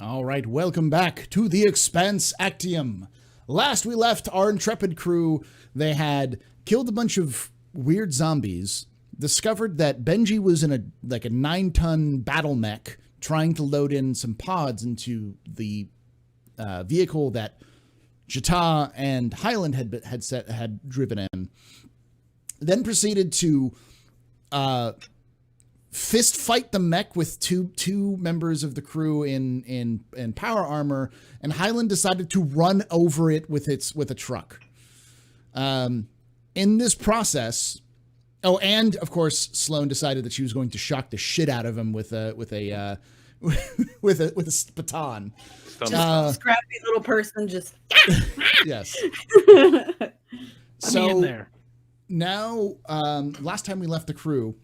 All right, welcome back to the Expanse Actium. Last we left our intrepid crew, they had killed a bunch of weird zombies, discovered that Benji was in a 9-ton battle mech trying to load in some pods into the vehicle that Jata and Highland had driven in. Then proceeded to fist fight the mech with two members of the crew in power armor, and Highland decided to run over it with a truck. In this process, and of course Sloane decided that she was going to shock the shit out of him with a baton. Just scrappy little person, just yes. So there. Now, last time we left the crew,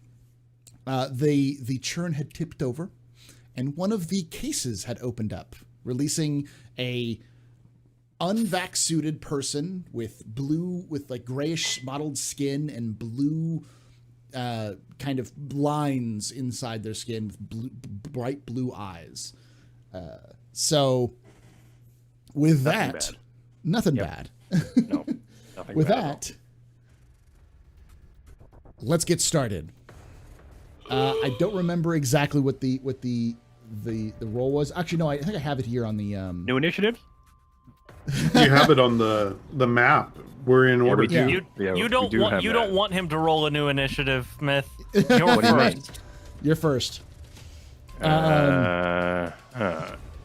the churn had tipped over, and one of the cases had opened up, releasing a unvac-suited person with grayish mottled skin and blue kind of lines inside their skin with bright blue eyes. So with nothing bad. No, nothing with bad that, let's get started. I don't remember exactly what the role was. Actually, no, I think I have it here on the New initiative. You have it on the map. We're in order do. to. You don't want him to roll a new initiative, Myth. You're first. You're first. All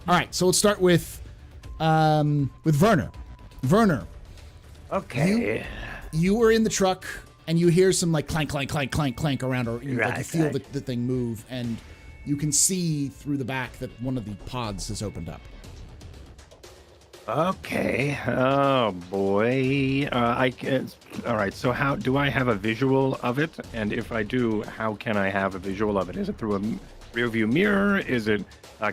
right, so let's start with Werner. Werner. Okay. You were in the truck, and you hear some like clank, clank, clank, clank, clank around, or you feel the thing move, and you can see through the back that one of the pods has opened up. Okay. Oh boy. All right. So how do I have a visual of it? And if I do, how can I have a visual of it? Is it through a rear view mirror? Is it?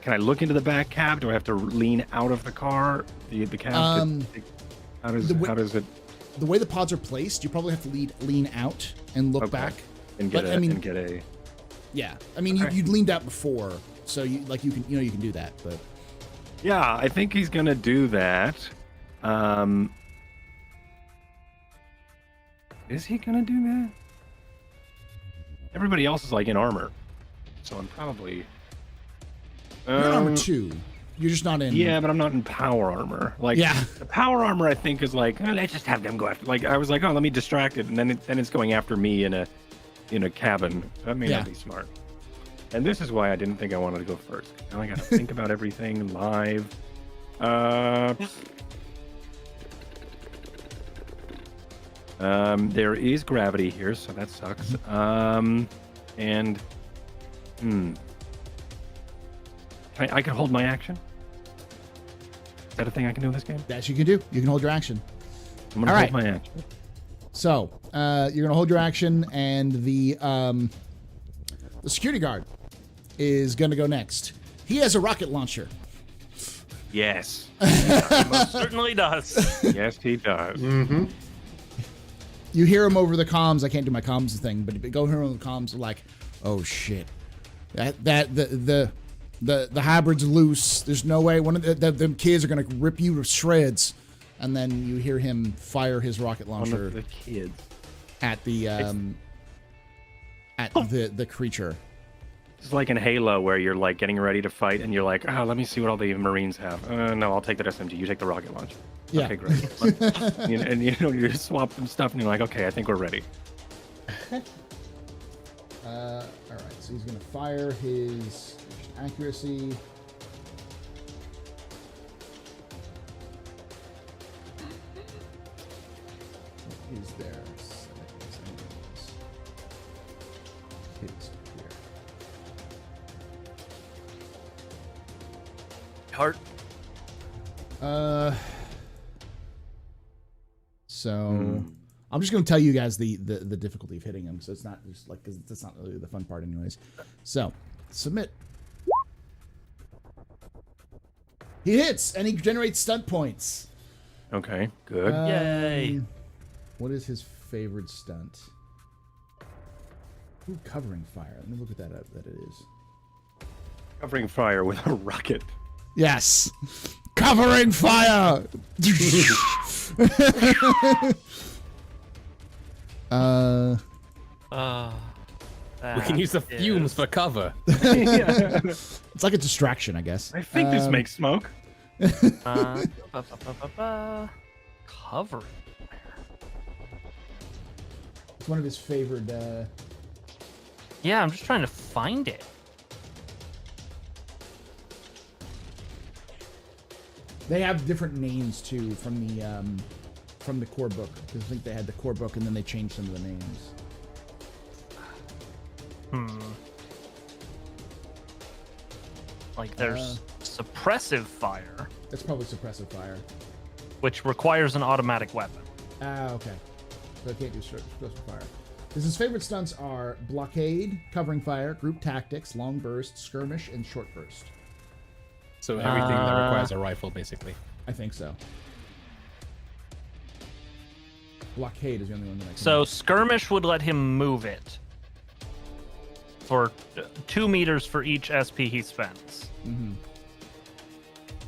Can I look into the back cab? Do I have to lean out of the car? The cab. How does it? The way the pods are placed, you probably have to lean out and look back. And get a. Yeah. I mean, you'd leaned out before, so you can do that, but. Yeah, I think he's gonna do that. Is he gonna do that? Everybody else is like in armor, so I'm probably. You're in armor 2. You're just not in. Yeah, but I'm not in power armor. The power armor I think is like, let's just have them go after. Like I was like, let me distract it, and then it's going after me in a cabin. That may not be smart. And this is why I didn't think I wanted to go first. Now I gotta think about everything live. There is gravity here, so that sucks. I can hold my action? Is that a thing I can do in this game? That you can do. You can hold your action. I'm gonna hold my action. So, you're gonna hold your action, and the security guard is gonna go next. He has a rocket launcher. Yes. He most certainly does. Yes, he does. Mm-hmm. You hear him over the comms. I can't do my comms thing, but go hear him over the comms. Like, oh shit, the hybrid's loose. There's no way one of them kids are gonna rip you to shreds. And then you hear him fire his rocket launcher. One of the kids. At the the creature. It's like in Halo where you're like getting ready to fight and you're like, let me see what all the Marines have. No, I'll take that SMG. You take the rocket launcher. Yeah. Okay, great. And you just swap some stuff and you're like, okay, I think we're ready. All right, so he's gonna fire his accuracy. What is there? Heart. So I'm just going to tell you guys the difficulty of hitting him, so it's not just like, because that's not really the fun part anyways. So submit. He hits and he generates stunt points. Okay, good. Yay. What is his favorite stunt? Ooh, covering fire. Let me look at that up. That it is Covering fire with a rocket. Yes. Covering fire. We can use the fumes for cover. It's like a distraction, I guess. I think this makes smoke. Cover. It's one of his favored. Yeah, I'm just trying to find it. They have different names too from the core book. Because I think they had the core book and then they changed some of the names. Like there's suppressive fire, That's probably suppressive fire. which requires an automatic weapon. Ah, okay. So I can't do suppressive fire. Because his favorite stunts are blockade, covering fire, group tactics, long burst, skirmish, and short burst. So everything that requires a rifle, basically. I think so. Blockade is the only one that I can. So skirmish would let him move it for 2 meters for each SP he spends. Mm-hmm.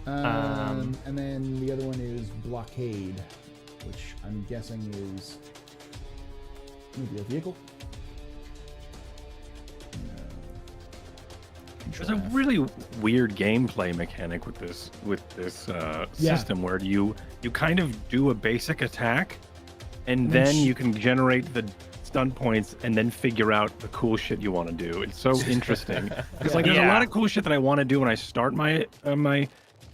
And then the other one is blockade, which I'm guessing is maybe a vehicle. There's a really weird gameplay mechanic with this system where you kind of do a basic attack, and then you can generate the stunt points and then figure out the cool shit you want to do. It's so interesting because there's a lot of cool shit that I want to do when I start my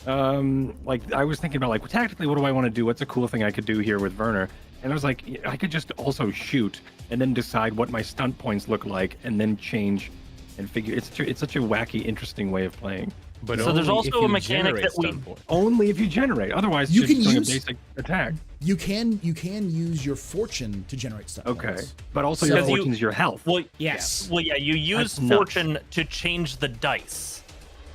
like I was thinking about like tactically what do I want to do? What's a cool thing I could do here with Werner? And I was like, I could just also shoot and then decide what my stunt points look like and then change and figure. It's such a wacky, interesting way of playing. But so there's also a mechanic that we only if you generate. Otherwise, you you're can just doing use a basic attack. You can use your fortune to generate stuff. Okay, points. but also So- your fortune is your health. Well, Yes. Well, yeah, you use That's nuts. fortune to change the dice,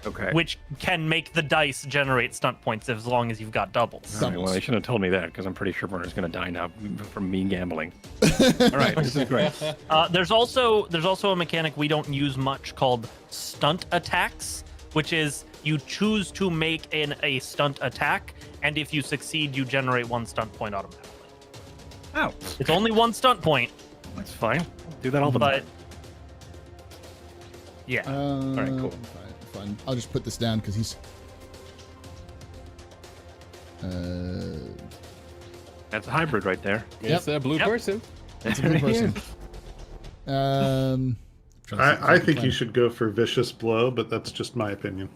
Okay. which can make the dice generate stunt points as long as you've got doubles. All right, well, they should have told me that because I'm pretty sure Werner's going to die now from me gambling. All right, this is great. There's also a mechanic we don't use much called Stunt Attacks, which is you choose to make a stunt attack, and if you succeed, you generate 1 stunt point automatically. Oh, It's only 1 stunt point, that's fine. Do that all the but time. yeah. All right, cool. Fine. I'll just put this down because he's. That's a hybrid right there. It's a blue person. That's a good person. I think you should go for vicious blow, but that's just my opinion.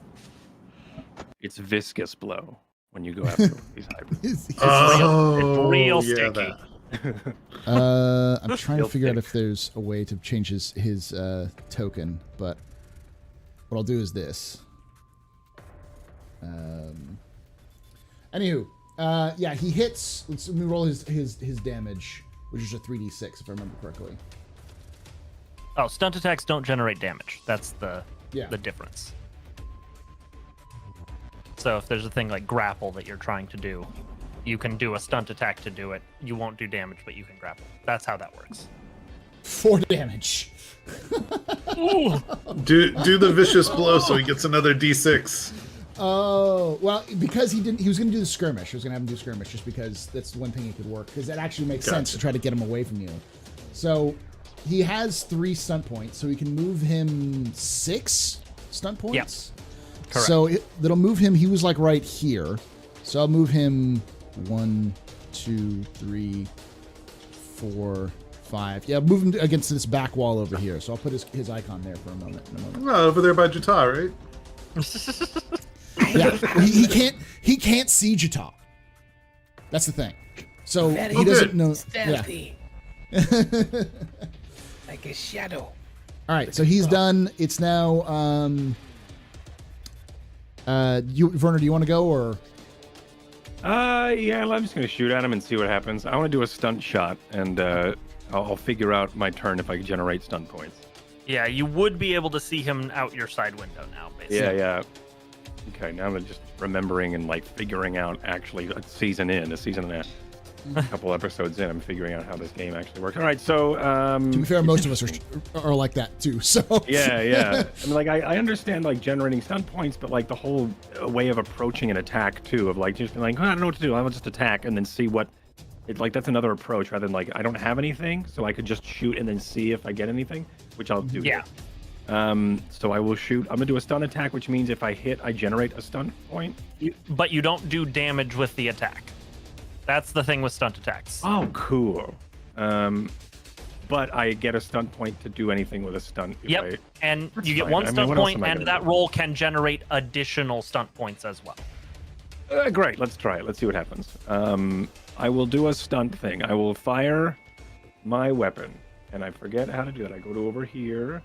It's viscous blow when you go after these hybrids. Oh, real yeah, sticky. that. I'm trying to Real figure out thick. if there's a way to change his token, but what I'll do is this. Anywho, yeah, he hits. Let me roll his damage, which is a 3d6 if I remember correctly. Oh, stunt attacks don't generate damage. That's the Yeah. difference. So if there's a thing like grapple that you're trying to do, you can do a stunt attack to do it. You won't do damage, but you can grapple. That's how that works. 4 damage. Do the vicious blow so he gets another d6. Oh, well, because he was going to do the skirmish. I was going to have him do skirmish just because that's one thing he could work. Because that actually makes sense to try to get him away from you. So he has 3 stunt points, so he can move him 6 stunt points. Correct. So that'll move him. He was like right here. So I'll move him 1, 2, 3, 4, 5. Yeah, move him against this back wall over here. So I'll put his icon there for a moment. Over there by Jata, right? Yeah, he can't see Jata. That's the thing. So he doesn't know. Stealthy. Yeah. Like a shadow. All right, so he's done. It's now. Werner, do you want to go or? Yeah, I'm just gonna shoot at him and see what happens. I want to do a stunt shot, and I'll figure out my turn if I can generate stunt points. Yeah, you would be able to see him out your side window now, basically. Yeah. Okay, now I'm just remembering and like figuring out actually a season and a half. a couple episodes in, I'm figuring out how this game actually works. All right, so To be fair, most of us are like that too. So yeah. I mean, like I understand like generating stun points, but like the whole way of approaching an attack too, of like just being like, oh, I don't know what to do. I'll just attack and then see what. It's like that's another approach rather than like I don't have anything, so I could just shoot and then see if I get anything, which I'll do. Yeah. So I will shoot. I'm gonna do a stun attack, which means if I hit, I generate a stun point. But you don't do damage with the attack. That's the thing with stunt attacks. Oh, cool. But I get a stunt point to do anything with a stunt. Yep, and you get fine. one I mean, stunt what else point, am I and gonna that do? roll can generate additional stunt points as well. Great. Let's try it. Let's see what happens. I will do a stunt thing. I will fire my weapon, and I forget how to do it. I go to over here.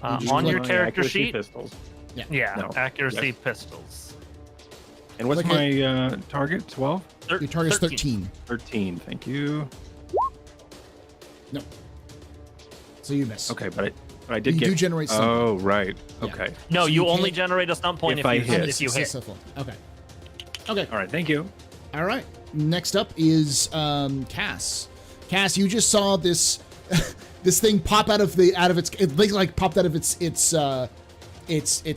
On your my character accuracy sheet, pistols. yeah, No. accuracy Yes. pistols. And what's Okay. my target? 12? your target's 13. 13. Thank you. No. So you miss. Okay, but I did You get. do generate some. Oh, right. Yeah. Okay. No, So you you only can't- generate a stunt point If I hit. if you hit. Successful. Okay. Okay. All right. Thank you. All right. Next up is Cass. Cass, you just saw this this thing pop out of its like popped out of its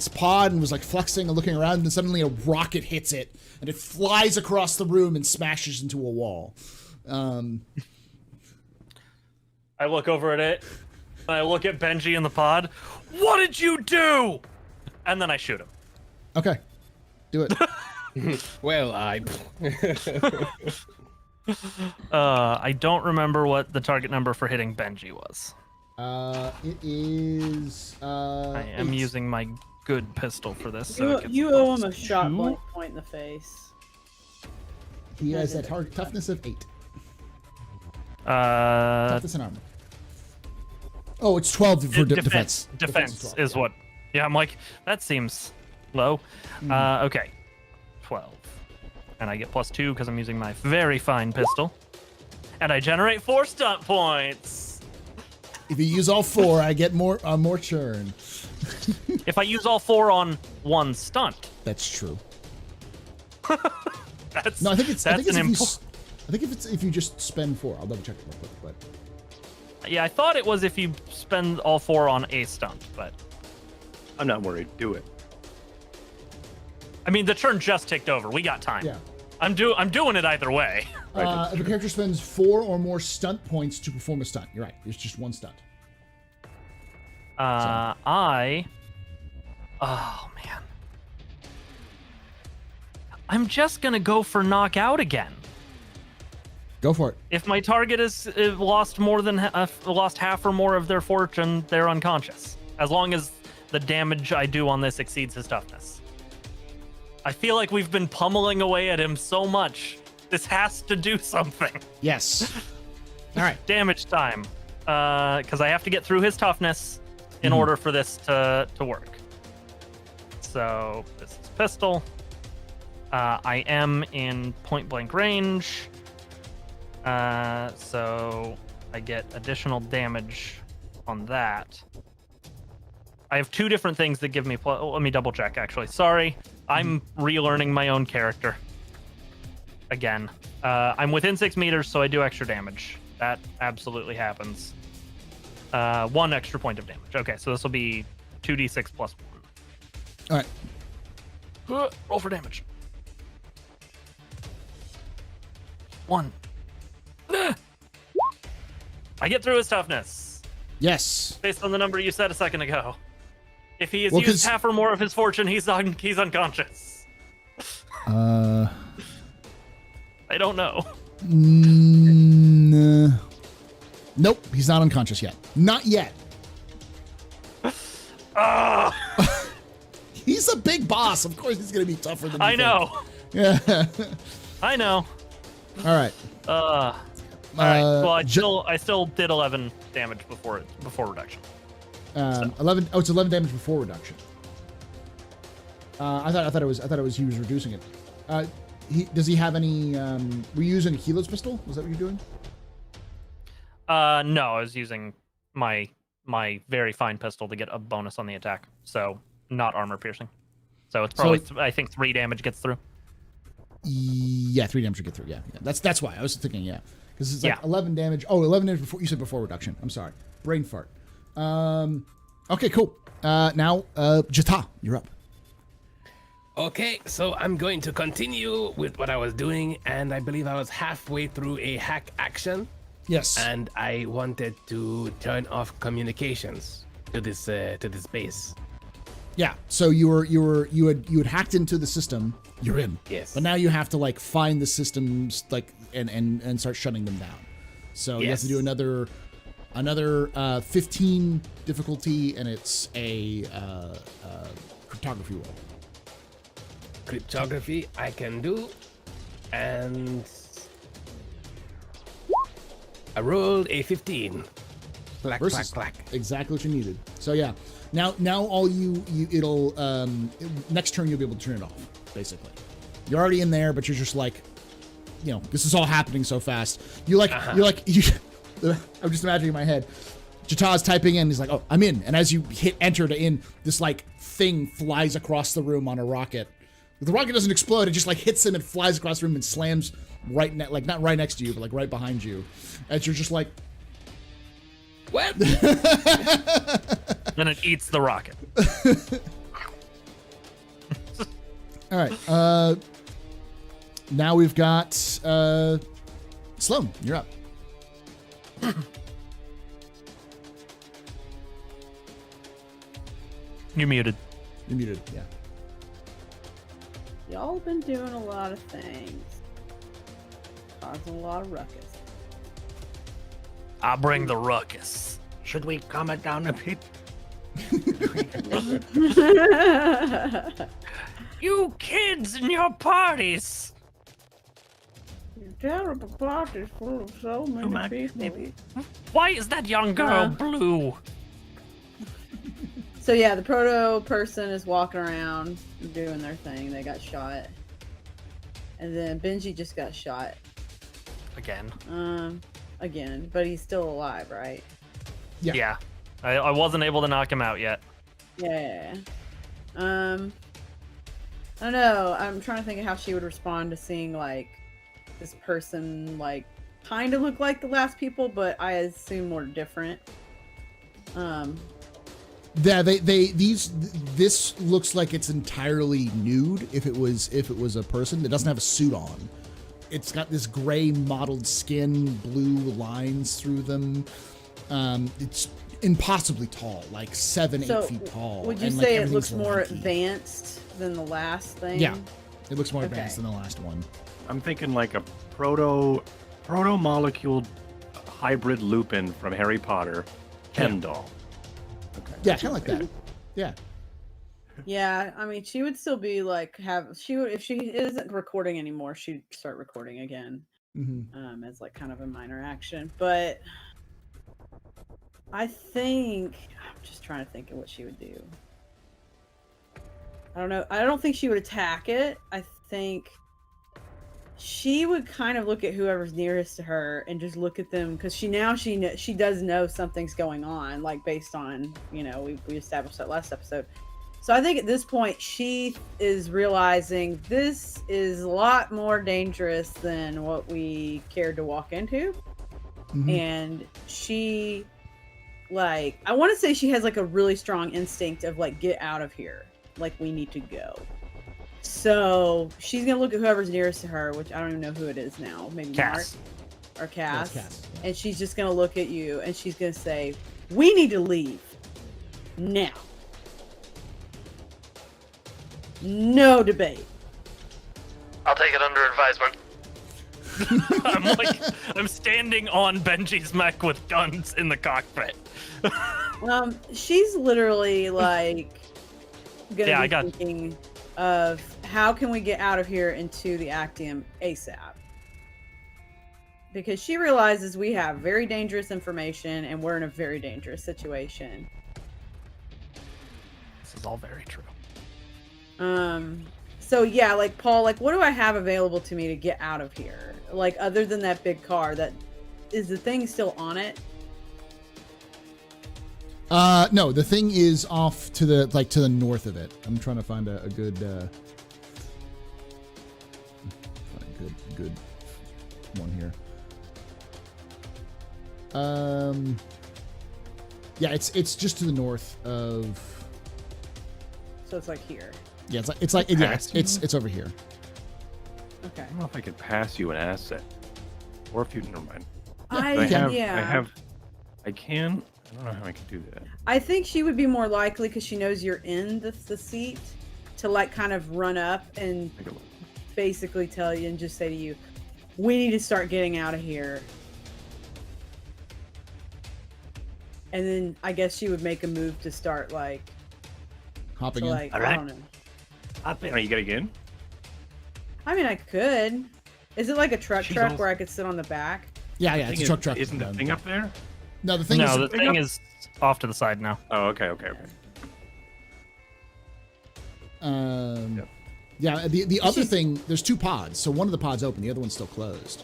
pod and was like flexing and looking around, and then suddenly a rocket hits it and it flies across the room and smashes into a wall. I look over at it. I look at Benji in the pod. What did you do? And then I shoot him. Okay. Do it. Well, I don't remember what the target number for hitting Benji was. It is I am 8. using my good pistol for this. So You, it gets you owe him a plus shot 2. blank point in the face. He has a toughness of 8. Uh, Toughness and armor. Oh, it's 12 for defense. Defense is 12. is what. Yeah, I'm like, that seems low. Okay. 12. And I get plus 2 because I'm using my very fine pistol. And I generate 4 stunt points. If you use all 4, I get more churn. If I use all 4 on one stunt, That's true. that's No, I think it's. I think that's it's an if you, I think if you just spend 4. I'll double check it real quick. But Yeah, I thought it was if you spend all 4 on a stunt, but I'm not worried. Do it. I mean the turn just ticked over. We got time. yeah, I'm doing it either way. if a character spends 4 or more stunt points to perform a stunt, you're right. It's just one stunt. Oh man. I'm just gonna go for knockout again. Go for it. If my target is lost more than lost half or more of their fortune, they're unconscious. As long as the damage I do on this exceeds his toughness. I feel like we've been pummeling away at him so much. This has to do something. Yes. All right. Damage time, because I have to get through his toughness in order for this to work. So this is pistol. I am in point blank range. So I get additional damage on that. I have 2 different things that give me let me double check actually. Sorry, I'm relearning my own character. Again, I'm within 6 meters, so I do extra damage. That absolutely happens. 1 extra point of damage. Okay, so this will be 2d6 plus 1. All right. Roll for damage. 1. I get through his toughness Yes. based on the number you said a second ago. If he has Well, used 'cause- half or more of his fortune, he's unconscious. I don't know. Nope. He's not unconscious yet. Not yet. He's a big boss. Of course, he's gonna be tougher than you I think. know. Yeah. I know. All right. All right. Well, Ju- I still did 11 damage before reduction. 11. Oh, it's 11 damage before reduction. I thought it was he was reducing it. Does he have any? Were you using a Helo's pistol? Was that what you're doing? No, I was using my very fine pistol to get a bonus on the attack. So not armor piercing. So it's probably I think 3 damage gets through. Yeah, 3 damage to get through. Yeah. That's why I was thinking. Yeah, because it's like Yeah. 11 damage. Oh, 11 damage before you said before reduction. I'm sorry, brain fart. Okay, cool. Now, Jata, you're up. Okay, so I'm going to continue with what I was doing, and I believe I was halfway through a hack action, Yes. and I wanted to turn off communications to this base. Yeah. So you had hacked into the system. You're in. Yes. But now you have to like find the systems like and start shutting them down. So you have to do another 15 difficulty, and it's a cryptography roll. Cryptography I can do, and I rolled a 15. Clack, Versus clack, clack. exactly what you needed. So yeah, now all it'll next turn you'll be able to turn it off. Basically, you're already in there, but you're just like, this is all happening so fast. I'm just imagining in my head. Jata's typing in. He's like, "Oh, I'm in." And as you hit enter to in, this like thing flies across the room on a rocket. The rocket doesn't explode. It just like hits him and flies across the room and slams not right next to you, but like right behind you. And you're just like, What? Then it eats the rocket. all right. Now we've got Sloan. You're up. You're muted. You're muted. Yeah. Y'all been doing a lot of things. Causing a lot of ruckus. I bring the ruckus. Should we calm it down a bit? You kids and your parties. Your terrible plot is full of so many people. Why is that young girl Uh. blue? So yeah, the proto person is walking around doing their thing. They got shot. And then Benji just got shot. Again. Again. But he's still alive, right? Yeah. Yeah. I wasn't able to knock him out yet. Yeah. I don't know. I'm trying to think of how she would respond to seeing like this person like kind of look like the last people, but I assume more different. Yeah, this looks like it's entirely nude. If it was a person, it doesn't have a suit on. It's got this gray mottled skin, blue lines through them. It's impossibly tall, like 7-8 feet tall. Would you and, say it everything's looks more lanky. advanced than the last thing? Yeah, it looks more Okay. advanced than the last one. I'm thinking like a proto-molecule hybrid Lupin from Harry Potter, Ken doll. Yeah, kind of like that. Yeah. Yeah, I mean, she would still be like if she isn't recording anymore, she'd start recording again. Mm-hmm. As like kind of a minor action. But I think I'm just trying to think of what she would do. I don't know. I don't think she would attack it. I think she would kind of look at whoever's nearest to her and just look at them because she does know something's going on, like based on we established that last episode. So I think at this point she is realizing this is a lot more dangerous than what we cared to walk into. Mm-hmm. And she I want to say she has like a really strong instinct of like, get out of here. Like, we need to go. So she's going to look at whoever's nearest to her, which I don't even know who it is now. Maybe Cass. Mark or Cass. Yeah, it's Cass, yeah. And she's just going to look at you and she's going to say, we need to leave. Now. No debate. I'll take it under advisement. I'm standing on Benji's mech with guns in the cockpit. She's literally like gonna Yeah, be I got- thinking of how can we get out of here into the Actium ASAP, because she realizes we have very dangerous information and we're in a very dangerous situation. This is all very true. So yeah, like Paul, like what do I have available to me to get out of here? Like other than that big car, that is the thing still on it? No, the thing is off to the north of it. I'm trying to find a good good one here. Yeah, it's just to the north of. So it's like here. Yeah, it's over here. Okay. I don't know if I could pass you an asset, or if you never mind. I can. yeah. I can. I don't know how I can do that. I think she would be more likely because she knows you're in the seat to like kind of run up and Take a look. basically tell you and just say to you, "We need to start getting out of here." And then I guess she would make a move to start like Hopping to in. like All I right. don't know. Are you gonna get in? I mean, I could. Is it like a truck She's truck also- where I could sit on the back? Yeah, it's a truck. Isn't the thing up there? No, the thing No, is. the thing is off to the side now. Oh, okay. Um, Yep. Yeah, the other thing, there's 2 pods. So one of the pods open, the other one's still closed.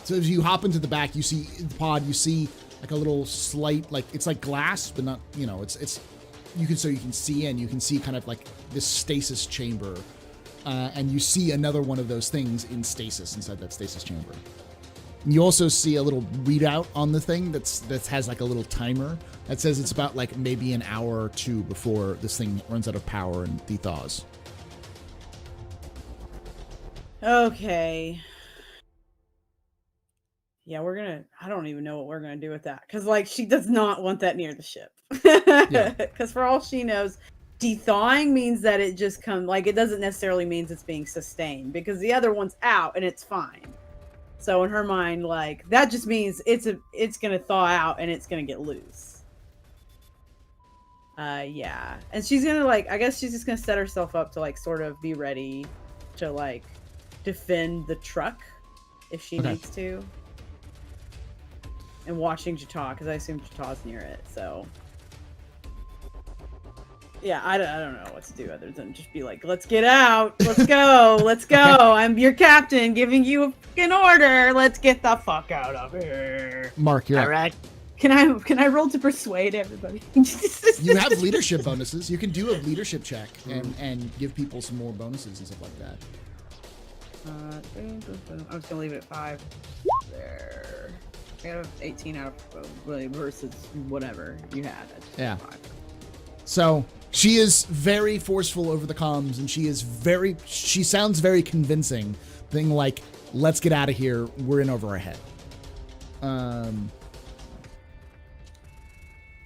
So as you hop into the back, you see the pod, you see like a little slight, like it's like glass, but not, you know, it's you can see in, you can see kind of like this stasis chamber, and you see another one of those things in stasis inside that stasis chamber. And you also see a little readout on the thing that has like a little timer that says it's about like maybe an hour or 2 before this thing runs out of power and dethaws. Okay. Yeah, I don't even know what we're gonna do with that. Cause like she does not want that near the ship. Yeah. Cause for all she knows, dethawing means that it just comes like it doesn't necessarily means it's being sustained because the other one's out and it's fine. So in her mind, like that just means it's gonna thaw out and it's gonna get loose. Yeah. And she's gonna like I guess she's just gonna set herself up to like sort of be ready to like defend the truck if she needs to. And watching Jata, because I assume Jata's near it, so. Yeah, I don't know what to do other than just be like, let's get out, let's go, let's go. I'm your captain giving you a fucking order. Let's get the fuck out of here. Mark, you're All up. right. Can I roll to persuade everybody? You have leadership bonuses. You can do a leadership check and give people some more bonuses and stuff like that. I'm just gonna leave it at 5. There. I got 18 out of really versus whatever you had. Yeah. 5. So she is very forceful over the comms, and she sounds very convincing. Thing like, let's get out of here. We're in over our head.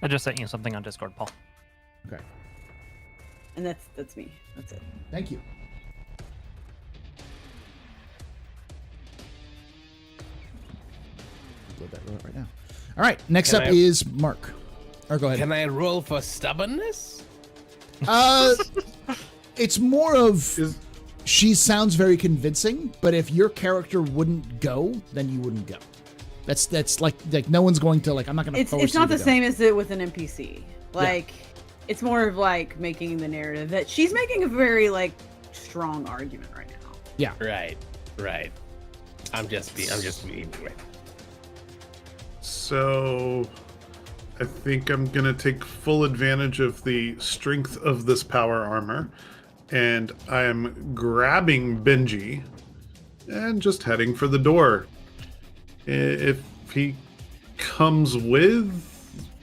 I just sent you something on Discord, Paul. Okay. And that's me. That's it. Thank you. Upload that right now. All right. Next Can up I- is Mark. Or go ahead. Can I roll for stubbornness? It's more of Is she sounds very convincing, but if your character wouldn't go, then you wouldn't go. That's like no one's going to like. I'm not going to. It's not the same as it with an NPC. Like it's more of like making the narrative that she's making a very like strong argument right now. Yeah. Right. I'm just being right. So I think I'm gonna take full advantage of the strength of this power armor, and I am grabbing Benji and just heading for the door. If he comes with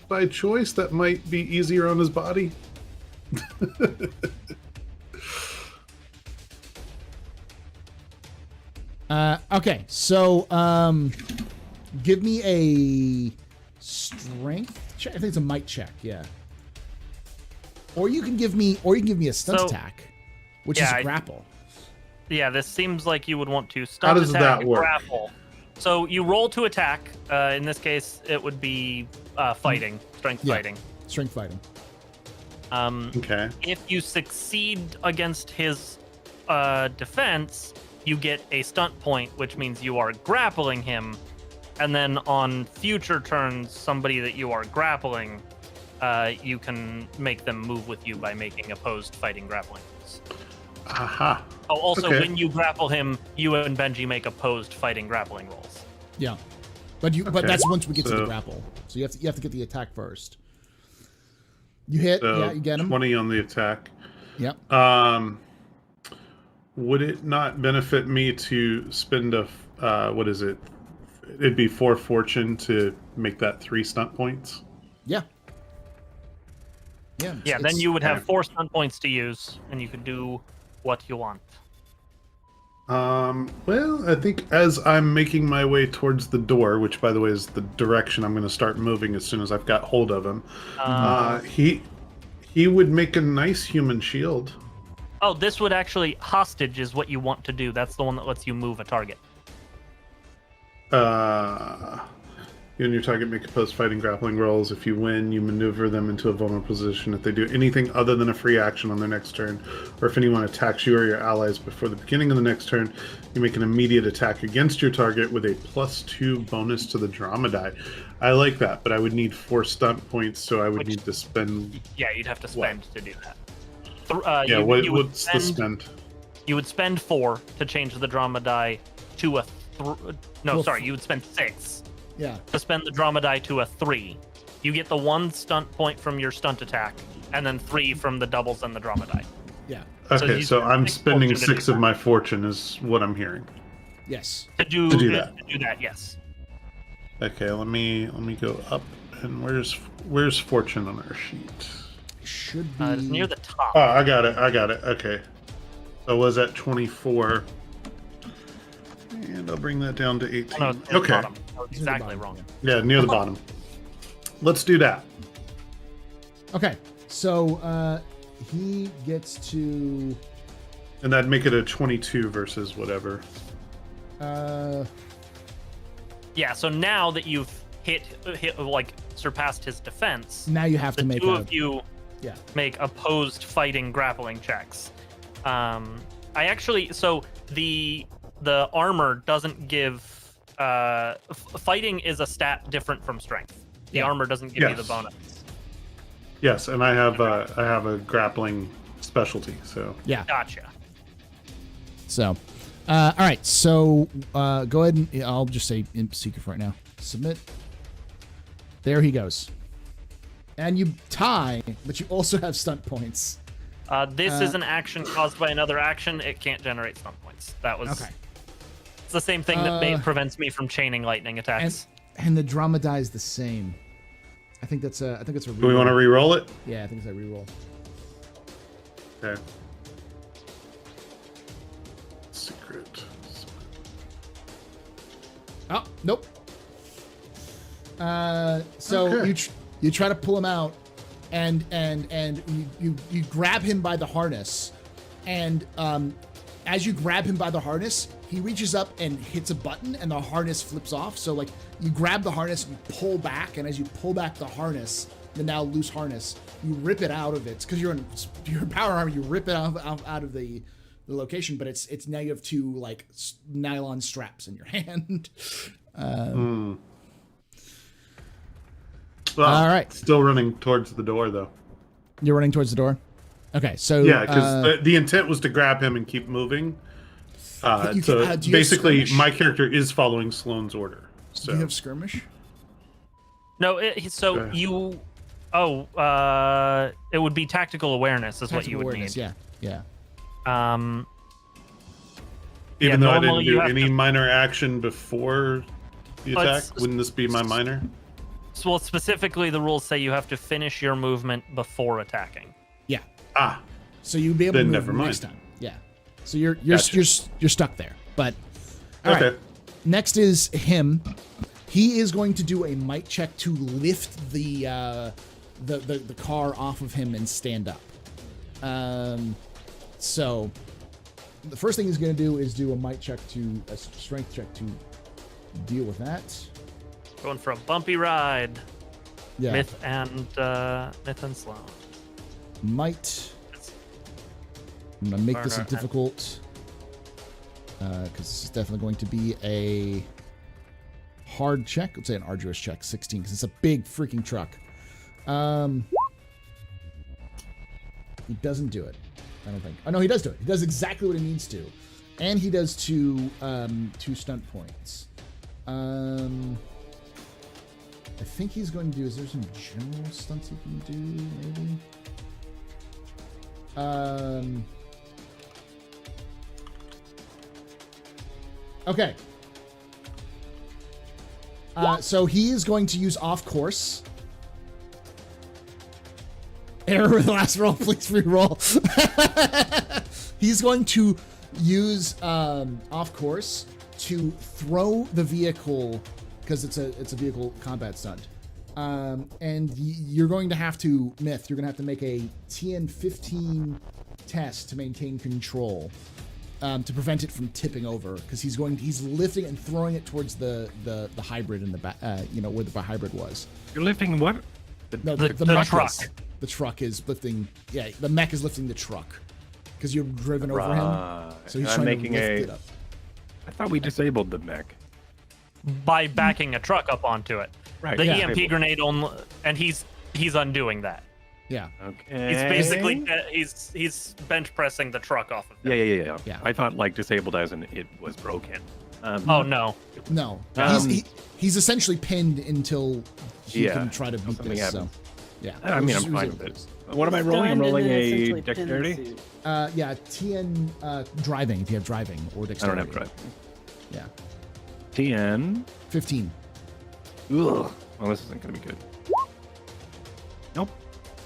by choice, that might be easier on his body. Okay, so give me a strength check. I think it's a might check. Yeah. Or you can give me a stunt attack, which is grapple. Yeah, this seems like you would want to How stunt does attack, that work? grapple. So you roll to attack. In this case, it would be fighting, strength fighting. Strength fighting. Okay. If you succeed against his defense, you get a stunt point, which means you are grappling him. And then on future turns, somebody that you are grappling, you can make them move with you by making opposed fighting grappling rolls. Aha. Oh, also, Okay. when you grapple him, you and Benji make opposed fighting grappling rolls. Yeah. But but Okay, that's once we get to the so- grapple. So you have to get the attack first. You hit, So yeah, you get him. 20 on the attack. Yep. would it not benefit me to spend a what is it? It'd be 4 fortune to make that 3 stunt points. Yeah. Yeah. Yeah, then you would have 4 stunt points to use, and you could do what you want. Well, I think as I'm making my way towards the door, which by the way is the direction I'm going to start moving as soon as I've got hold of him, he would make a nice human shield. Oh, this would actually hostage is what you want to do. That's the one that lets you move a target. You and your target make opposed fighting grappling rolls. If you win, you maneuver them into a vulnerable position. If they do anything other than a free action on their next turn, or if anyone attacks you or your allies before the beginning of the next turn, you make an immediate attack against your target with a +2 bonus to the drama die. I like that, but I would need 4 stunt points, so I would need to spend... Yeah, you'd have to spend to do that. What's the spend? You would spend 4 to change the drama die to a... you would spend 6. Yeah. To spend the drama die to a 3. You get the 1 stunt point from your stunt attack, and then 3 from the doubles and the drama die. Yeah. Okay, so I'm spending 6 of my fortune is what I'm hearing. Yes. To do that. To do that, yes. Okay, let me go up. And where's fortune on our sheet? Should be It's near the top. Oh, I got it. Okay. So I was at 24. And I'll bring that down to 18. No, okay. Bottom. Exactly wrong. Yeah, near the bottom. Let's do that. Okay. So he gets to... And that'd make it a 22 versus whatever. Yeah, so now that you've hit surpassed his defense, Now you have to make the two of you Yeah. make opposed fighting grappling checks. The armor doesn't give fighting is a stat different from strength. The armor doesn't give you the bonus. Yes, and I have a grappling specialty, so Yeah. Gotcha. So, all right. So, go ahead and I'll just say in secret for right now. Submit. There he goes. And you tie, but you also have stunt points. This is an action caused by another action. It can't generate stunt points. That was Okay. It's the same thing that prevents me from chaining lightning attacks. And the drama die is the same. I think that's a reroll. do we want to re-roll it? Yeah, I think it's a reroll. Okay. Secret. Oh, nope. So Okay. you try to pull him out, and you grab him by the harness, and as you grab him by the harness, he reaches up and hits a button, and the harness flips off. So like you grab the harness, and you pull back, and as you pull back the harness, the now loose harness, you rip it out of it because you're in power armor. You rip it out of the location, but it's now you have 2 like nylon straps in your hand. Well, All right. Still running towards the door, though. You're running towards the door. Okay, so Yeah, because the intent was to grab him and keep moving. do you have Basically, skirmish? my character is following Sloane's order. So do you have skirmish? No, Okay. it would be tactical awareness is what you would need. Yeah. even yeah, though I normally didn't you do have any to- minor action before the Well, attack, it's- wouldn't this be my minor? So, well, specifically, the rules say you have to finish your movement before attacking. Yeah. Ah, So you'd be able to Then move never mind. next time. Yeah. So you're Gotcha. you're stuck there. But all right. okay. Next is him. He is going to do a might check to lift the car off of him and stand up. So the first thing he's going to do is do a strength check to deal with that. Going for a bumpy ride. Yeah. Myth and Sloan. Might. I'm going to make this a Burner. difficult, because this is definitely going to be a hard check. Let's say an arduous check, 16, because it's a big freaking truck. He doesn't do it, I don't think. Oh, no, he does do it. He does exactly what he needs to. And he does 2 stunt points. I think he's going to do, is there some general stunts he can do, maybe? Okay. So he is going to use off course. Error with the last roll, please re-roll. He's going to use off course to throw the vehicle because it's a vehicle combat stunt. And you're going to have to Myth. You're going to have to make a TN 15 test to maintain control. To prevent it from tipping over, because he's lifting and throwing it towards the hybrid in the back, where the hybrid was. You're lifting what? The truck. The truck is lifting. Yeah, the mech is lifting the truck because you're driven over him. So he's I'm trying making to lift it up. I thought we disabled the mech. By backing a truck up onto it. Right. The yeah. EMP grenade only, and he's undoing that. Yeah. Okay. He's basically he's bench pressing the truck off of it. Yeah. I thought like disabled as in it was broken. Oh no. No. He's essentially pinned until he can try to beat something this. happens. So, yeah. I mean, I'm fine with it. What am I rolling? I'm rolling a dexterity. Yeah, TN driving if you have driving or I dexterity. don't have driving. Yeah. TN 15. Ugh. Well, this isn't gonna be good. Nope.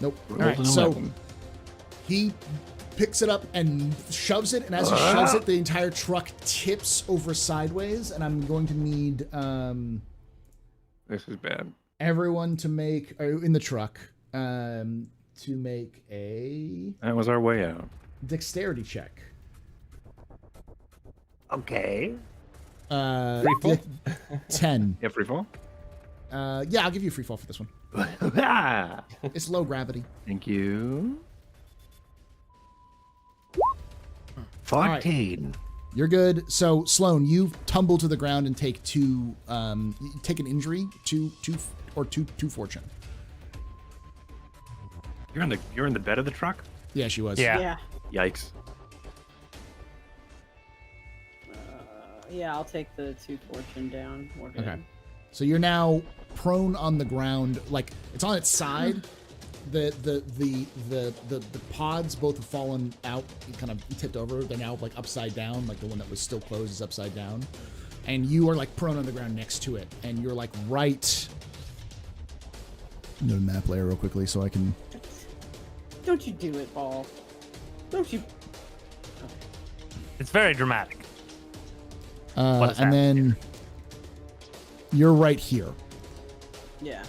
Nope. All Rolled right. an So 11. he picks it up and shoves it, and as he shoves it, the entire truck tips over sideways. And I'm going to need This is bad. everyone to make in the truck to make a That was our way out. dexterity check. Okay. Free fall? 10. Yeah, free fall. Yeah, I'll give you a free fall for this one. It's low gravity. Thank you. right. 14. You're good. So Sloan, you tumble to the ground and take two. You take an injury, two fortune. You're in the bed of the truck? Yeah, she was. Yeah. Yikes. Yeah, I'll take the 2 fortune down. We're good. Okay. So you're now prone on the ground, like it's on its side. The pods both have fallen out, kind of tipped over. They're now like upside down, like the one that was still closed is upside down. And you are like prone on the ground next to it, and you're like right. Go to map layer real quickly so I can. Don't you do it, Ball. Don't you? It's very dramatic. And then you're right here. Yeah.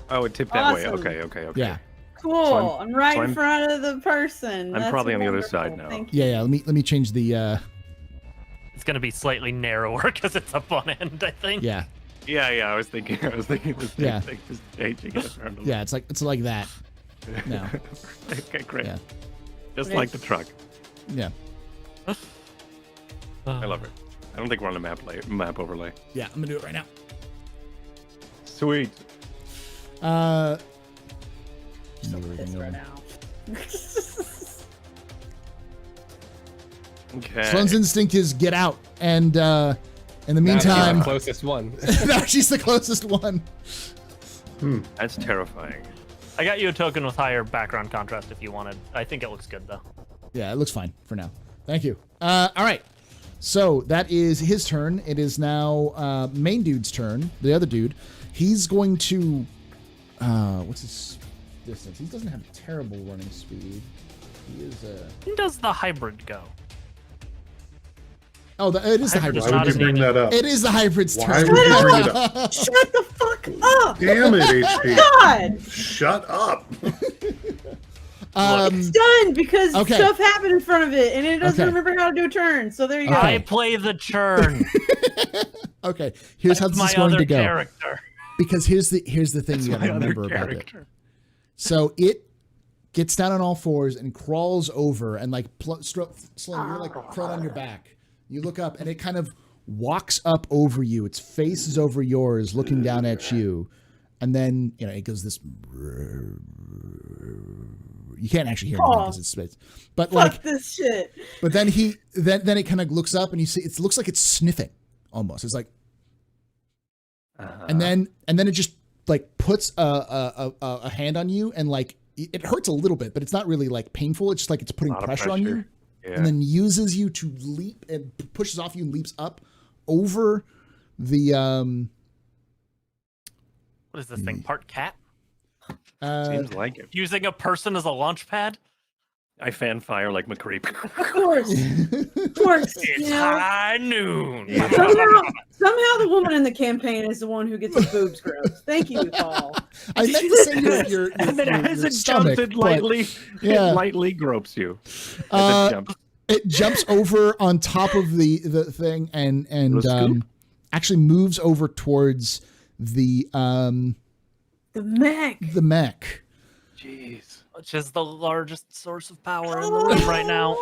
Oh, it tipped that way. Awesome. Okay. Yeah. Cool. So I'm right so in I'm- front of the person. I'm That's probably on the other wonderful. side now. Thank you. Yeah. Let me change the. It's gonna be slightly narrower because it's up on end, I think. Yeah. Yeah. I was thinking the same Yeah. thing. Just changing it around a Yeah. It's like that. No. Okay, great. Yeah. Just Okay. like the truck. Yeah. I love it. I don't think we're on a map overlay. Yeah. I'm gonna do it right now. Sweet. Move This everything right over. now. Okay. Sloane's instinct is get out, and in the Now she's meantime, the closest one. now she's the closest one. That's terrifying. I got you a token with higher background contrast if you wanted. I think it looks good though. Yeah, it looks fine for now. Thank you. All right. So that is his turn. It is now main dude's turn. The other dude, he's going to. What's his distance? He doesn't have terrible running speed. He is. When does the hybrid go? Oh, it is the hybrid. Hybrid is Why not would you bring that up? It is the hybrid's Why turn. would you bring it up? Shut the fuck up! Damn it, HP. God! Shut up. It's done because okay. stuff happened in front of it and it doesn't Okay. remember how to do a turn. So there you Okay. go. I play the churn. Okay, here's how this my is going other to go. character. Because here's the thing you got to My other remember about it. character. So it gets down on all fours and crawls over and like Sloan, you're like prone on your back. You look up and it kind of walks up over you. Its face is over yours, looking down at you, and then it goes this. You can't actually hear it because it's space, but Fuck this shit. but then then it kind of looks up and you see it looks like it's sniffing almost. It's like, and then it just like puts a hand on you and like it hurts a little bit, but it's not really like painful. It's just like it's putting Lot of pressure on you. pressure. and then uses you to leap and pushes off you and leaps up over the What is this thing? Part cat? Seems like it. Using a person as a launch pad? I fan fire like McCreep. Of course. Of course. It's high noon. Somehow the woman in the campaign is the one who gets her boobs gross. Thank you, Paul. I meant to say your As it stomach, jumps, it but lightly gropes you. As it jumps. it jumps over on top of the thing and actually moves over towards the mech. The mech. Jeez. Which is the largest source of power in the room right now.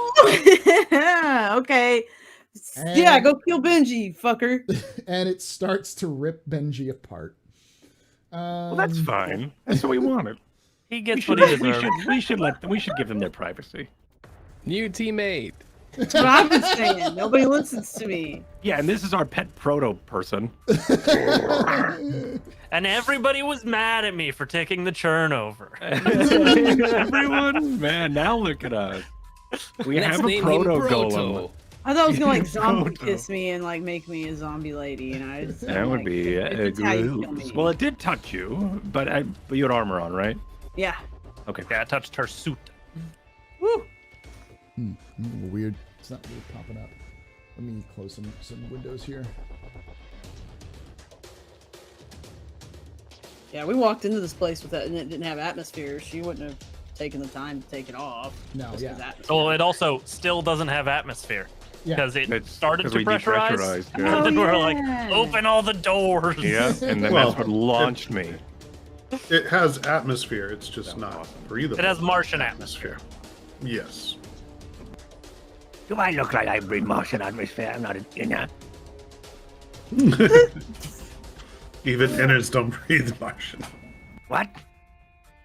Okay. Yeah, go kill Benji, fucker. And it starts to rip Benji apart. Well, that's fine. That's what we wanted. He gets what he deserves. We should give them their privacy. New teammate. That's what I've been saying. Nobody listens to me. Yeah, and this is our pet proto person. And everybody was mad at me for taking the churn over. Everyone, man, now look at us. We Let's have a name him proto Proto. golem. I thought it was gonna zombie kiss me and make me a zombie lady, and I just, That would be that's how you kill me. well, it did touch you, but you had armor on, right? Yeah. Okay. Yeah, I touched her suit. Woo. A little weird. It's not really popping up. Let me close some windows here. Yeah, we walked into this place with that, and it didn't have atmosphere. She wouldn't have taken the time to take it off. No, yeah. Well, it also still doesn't have atmosphere. Yeah. Because it It's started 'cause to we pressurize. depressurized, And yeah. then we're yeah. like, open all the doors. Yeah, and then Well, that's what launched me. It has atmosphere. It's just not breathable. It has Martian atmosphere. Yes. Do I look like I breathe Martian atmosphere? I'm not an inner. Even inners don't breathe Martian. What?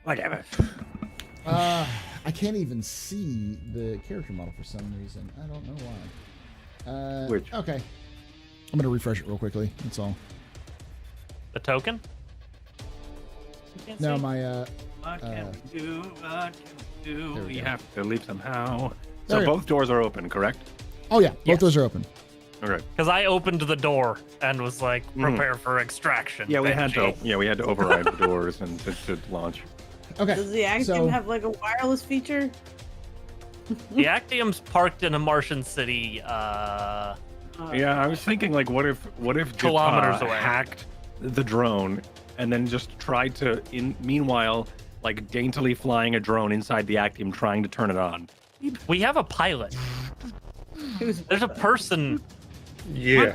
Whatever. I can't even see the character model for some reason. I don't know why. Which? Okay. I'm gonna refresh it real quickly. That's all. The token? You can't No, see? my What can we do? What can we do? There we We go. have to leave somehow. There So we go. both doors are open, correct? Oh yeah, both Yes. doors are open. Okay. Because I opened the door and was like, prepare for extraction. Yeah, we had to. Benji. Yeah, we had to override the doors and to launch. Okay. Does the Actium so, have like a wireless feature? The Actium's parked in a Martian city. Yeah, I was thinking like, what if Kilometers Jita away. hacked the drone and then just tried to, meanwhile, like daintily flying a drone inside the Actium, trying to turn it on. We have a pilot. There's a person. Yeah.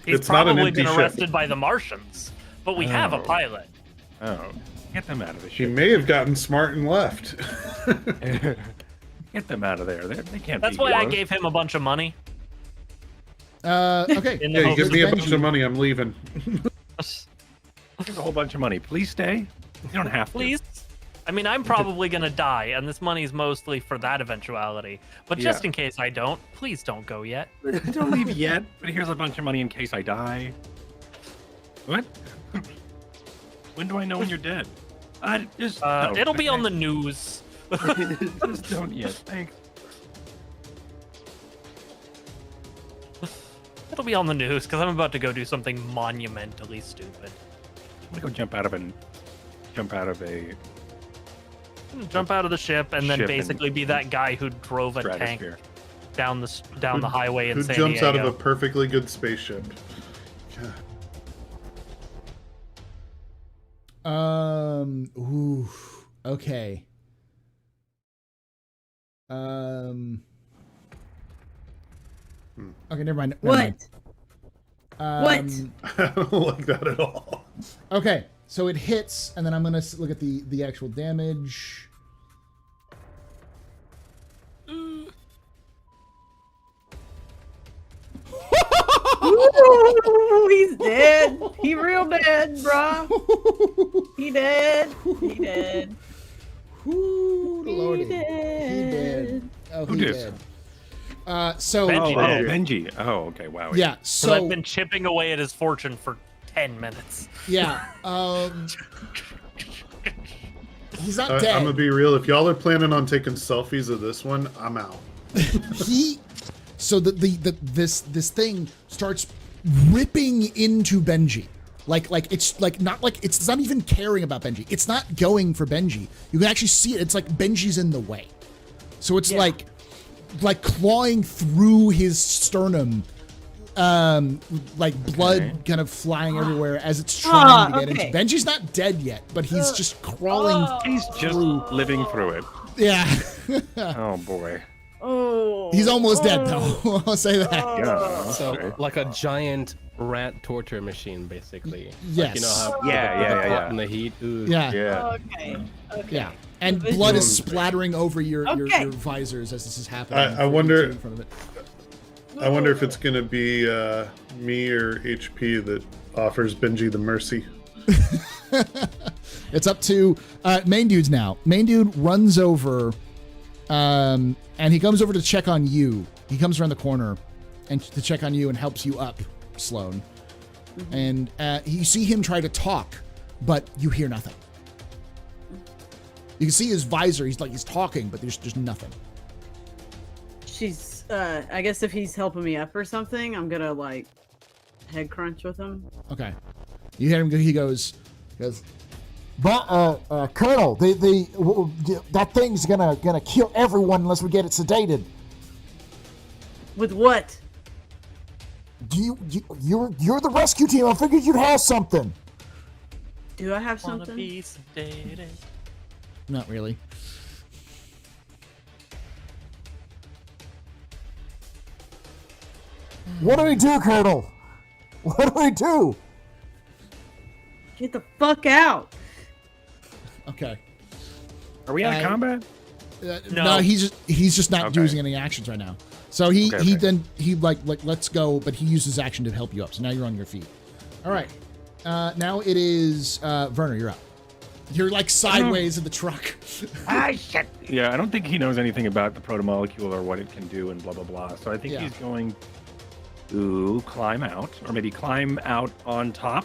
He's It's not an probably empty been ship. arrested by the Martians, but we have a Oh. pilot. Oh, get them out of the She ship. may have gotten smart and left. Get them out of there. They can't. That's be why I yours. gave him a bunch of money. okay. In the Yeah, you hopes give me a Benji. bunch of money, I'm leaving. Give a whole bunch of money. Please stay. You don't have to. Please. I mean, I'm probably gonna die, and this money's mostly for that eventuality. But just Yeah. in case I don't, please don't go yet. Don't leave yet. But here's a bunch of money in case I die. What? When do I know when you're dead? Just no, It'll be on the thanks. news. Just don't yet. Thanks. It'll be on the news because I'm about to go do something monumentally stupid. I'm gonna go jump out of a Jump out of the ship and then Ship basically be that guy who drove a tank stratosphere. down the highway in Who San jumps Diego. out of a perfectly good spaceship? Ooh. Okay. Okay, never mind. Never mind. What? I don't like that at all. Okay, so it hits, and then I'm gonna look at the actual damage. Ooh, he's dead. He real dead, bruh. He dead. He dead. Ooh, He lordy. dead. He did. Oh, Who he did? did. So Benji Oh, did. Benji. Oh, okay. Wow. yeah, So I've so been chipping away at his fortune for 10 minutes. yeah, he's not I'm dead. gonna be real. If y'all are planning on taking selfies of this one, I'm out. This thing starts ripping into Benji. It's not even caring about Benji. It's not going for Benji. You can actually see it. It's like Benji's in the way. So it's like clawing through his sternum, like blood kind of flying everywhere as it's trying to get into. Benji's not dead yet, but he's just crawling. He's just living through it. Yeah. Oh boy. Oh. He's almost dead though. I'll say that. Yeah. So like a giant rat torture machine, basically. Yes. Like, you know how Yeah. in the heat. Ooh. Yeah. Yeah. Okay. Yeah. And blood is splattering over your visors as this is happening. I wonder. In front of it. I wonder if it's gonna be me or HP that offers Benji the mercy. It's up to main dudes now. Main dude runs over, and he comes over to check on you. He comes around the corner and to check on you and helps you up, Sloan. And you see him try to talk, but you hear nothing. You can see his visor. He's talking, but there's just nothing. She's. I guess if he's helping me up or something, I'm gonna like head crunch with him. Okay. You hear him. He goes. But Colonel, that thing's gonna kill everyone unless we get it sedated. With what? You're the rescue team. I figured you'd have something. Do I have Wanna something? be sedated. Not really. What do we do, Colonel? What do we do? Get the fuck out! Okay. Are we out of combat? No, he's just not using any actions right now. So he lets go, but he uses action to help you up. So now you're on your feet. All right. Now it is Werner. You're up. You're like sideways in the truck. Ah, shit. Yeah, I don't think he knows anything about the proto-molecule or what it can do and blah, blah, blah. So I think he's going to climb out, or maybe climb out on top.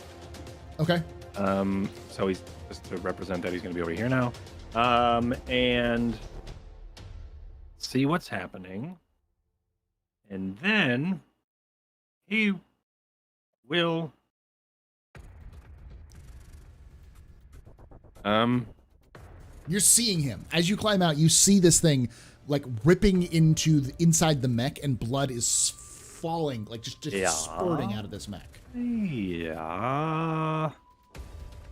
Okay. So he's just to represent that he's going to be over here now. And see what's happening. And then he will... You're seeing him. As you climb out, you see this thing like ripping into inside the mech, and blood is falling, like just spurting out of this mech. Yeah.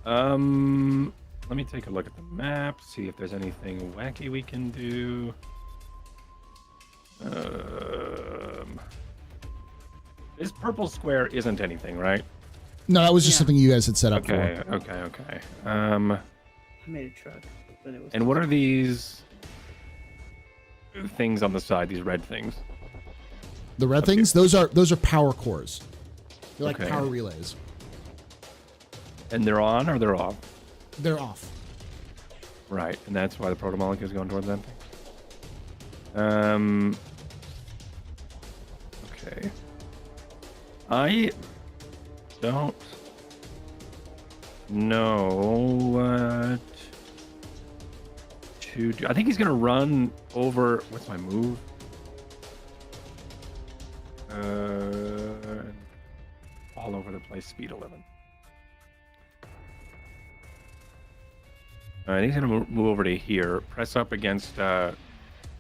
Let me take a look at the map, see if there's anything wacky we can do. This purple square isn't anything, right? No, that was just something you guys had set up Okay. I made a truck, but it was. And what are these things on the side? These red things? The red things? Those are power cores. They're like Okay. power relays. And they're on or they're off? They're off. Right, and that's why the proto-molecule is going towards that thing. Okay. I don't know what to do. I think he's gonna run over. What's my move? All over the place. Speed 11. All right, he's gonna move over to here. Press up against Jata.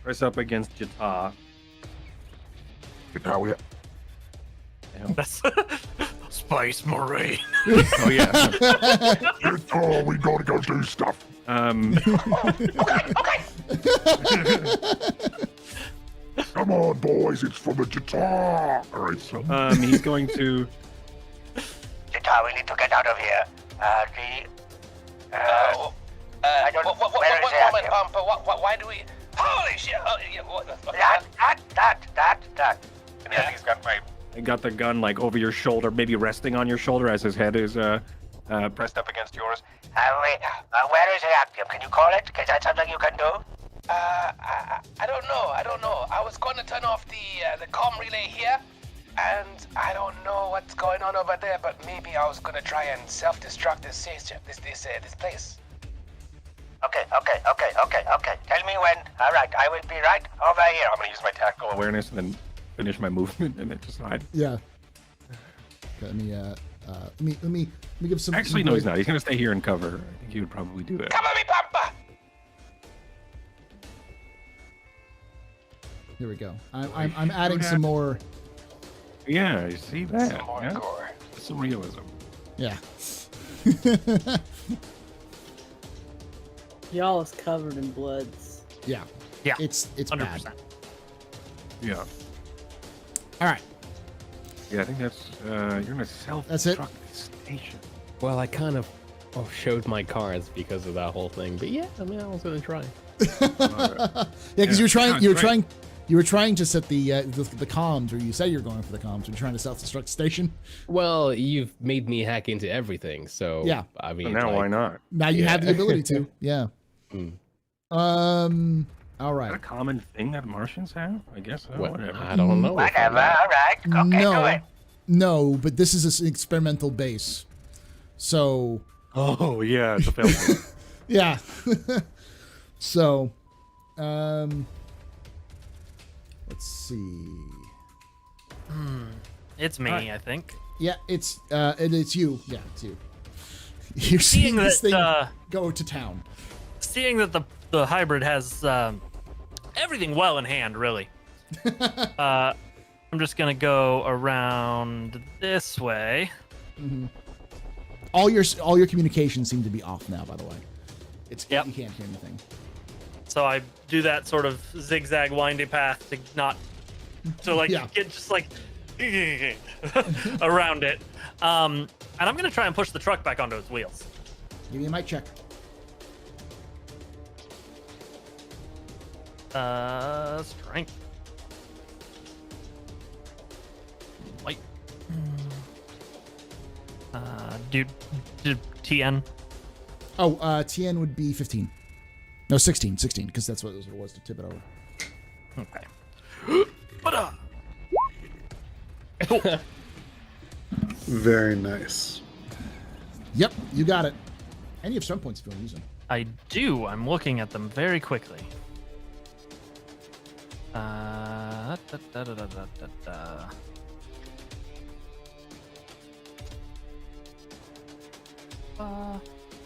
Jata, That's Space Marine. Oh yeah. Jata, we gotta go do stuff. Come on, boys, it's for the Jata. All right, so He's going to. Jata, we need to get out of here. I don't. Where is it? Why do we? Holy shit! Oh, yeah, That. Yeah, he's got my. I got the gun like over your shoulder, maybe resting on your shoulder as his head is pressed up against yours. Where is the Actium? Can you call it? Is that something you can do? I don't know. I was going to turn off the comm relay here, and I don't know what's going on over there. But maybe I was going to try and self-destruct this place. Okay. Tell me when. All right, I will be right over here. I'm gonna use my tactical awareness and then finish my movement and then just hide. Yeah. Okay, let me give some. Actually, no, he's not. He's gonna stay here and cover. I think he would probably do that. Cover me, Pampa! Here we go. I'm adding some more. Yeah, you see that? Some more Yeah? gore. Some realism. Yeah. Y'all is covered in bloods. Yeah. Yeah, It's 100%. bad. Yeah. All right. Yeah, I think that's you're gonna That's it? self-destruct this station. Well, I kind of showed my cards because of that whole thing, but yeah, I mean, I was gonna try. Yeah, because you were trying to set the comms, or you say you're going for the comms. You're trying to self-destruct the station. Well, you've made me hack into everything, so Yeah. I So mean, now like, why not? Now you Yeah. have the ability to. Yeah. All Is right. that a common thing that Martians have? I guess so. What? Whatever. I don't know. if I Whatever, know. all right. Okay, do No, it. no, but this is an experimental base, so Oh yeah, it's a fail. yeah. So, let's see. It's me, Alright. I think. Yeah, it's you. Yeah, it's you. You're seeing Seeing this thing that, go to town. seeing that the hybrid has everything well in hand, really. I'm just gonna go around this way. All your communications seem to be off now. By the way, Yep. you can't hear anything. So I do that sort of zigzag windy path to not Yeah. get just like around it. And I'm gonna try and push the truck back onto its wheels. Give me a mic check. Strength. Light. Do TN. Oh, TN would be 15. No, 16, because that's what it was to tip it over. Okay. Very nice. Yep, you got it. And you have strength points if you want to use them. I do. I'm looking at them very quickly. Da, da, da, da, da, da, da.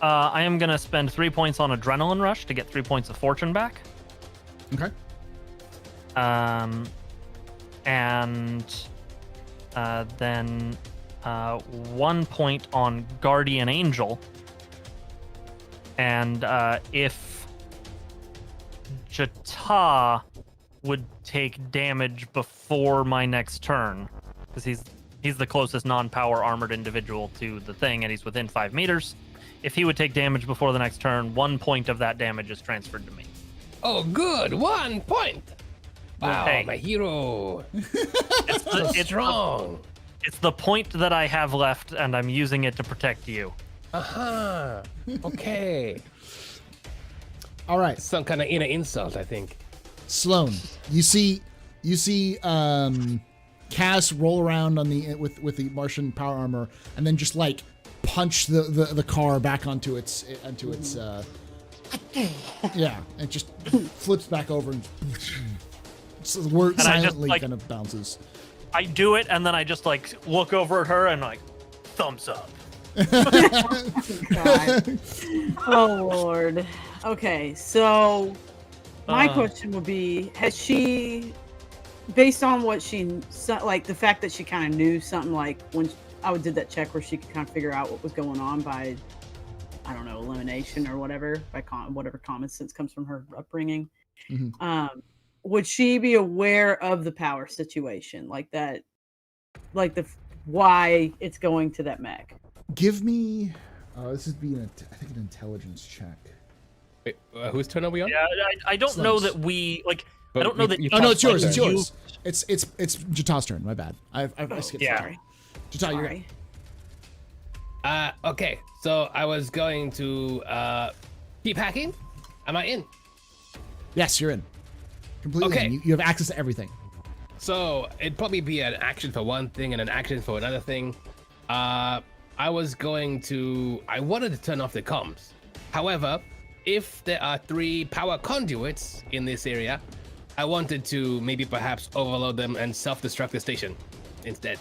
I am gonna spend 3 points on Adrenaline Rush to get 3 points of fortune back. Okay. And then 1 point on Guardian Angel. And if Jata would take damage before my next turn, because he's the closest non-power armored individual to the thing, and he's within 5 meters. If he would take damage before the next turn, 1 point of that damage is transferred to me. Oh, good. 1 point. Wow, Hey. my hero. It's Strong. It's the point that I have left, and I'm using it to protect you. Uh-huh. Okay. All right. Some kind of inner insult, I think. Sloan, you see Cass roll around on with the Martian power armor and then just like punch the car back onto its yeah, it just flips back over and I silently just, like- kind of bounces. I do it, and then I just like look over at her and like thumbs up. God. Oh Lord. Okay, so my question would be: has she, based on what like the fact that she kind of knew something, like when I did that check where she could kind of figure out what was going on by, I don't know, elimination or whatever, by whatever common sense comes from her upbringing. Mhm. Would she be aware of the power situation, like that, like why it's going to that mech? Give me. This would be I think an intelligence check. Wait, whose turn are we on? Yeah, I don't know Nice. that we like. But I don't know that. you Oh no, it's yours. my It's turn. yours. It's Jata's turn. My bad. I skipped. Yeah. Sorry. Jata, you're Sorry. Okay, so I was going to keep hacking. Am I in? Yes, you're in. Completely. Okay. In. You have access to everything. So it'd probably be an action for one thing and an action for another thing. I wanted to turn off the comms. However, if there are 3 power conduits in this area, I wanted to maybe perhaps overload them and self-destruct the station instead.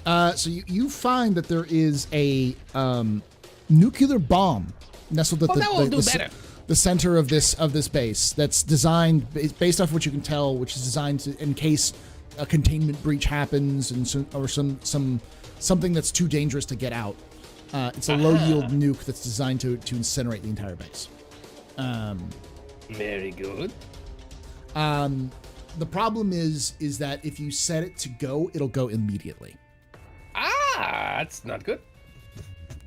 So you find that there is a nuclear bomb nestled at the center of this base that's designed based off what you can tell, which is designed to, in case a containment breach happens and something that's too dangerous to get out. It's a low yield nuke that's designed to incinerate the entire base. Very good. The problem is that if you set it to go, it'll go immediately. That's not good.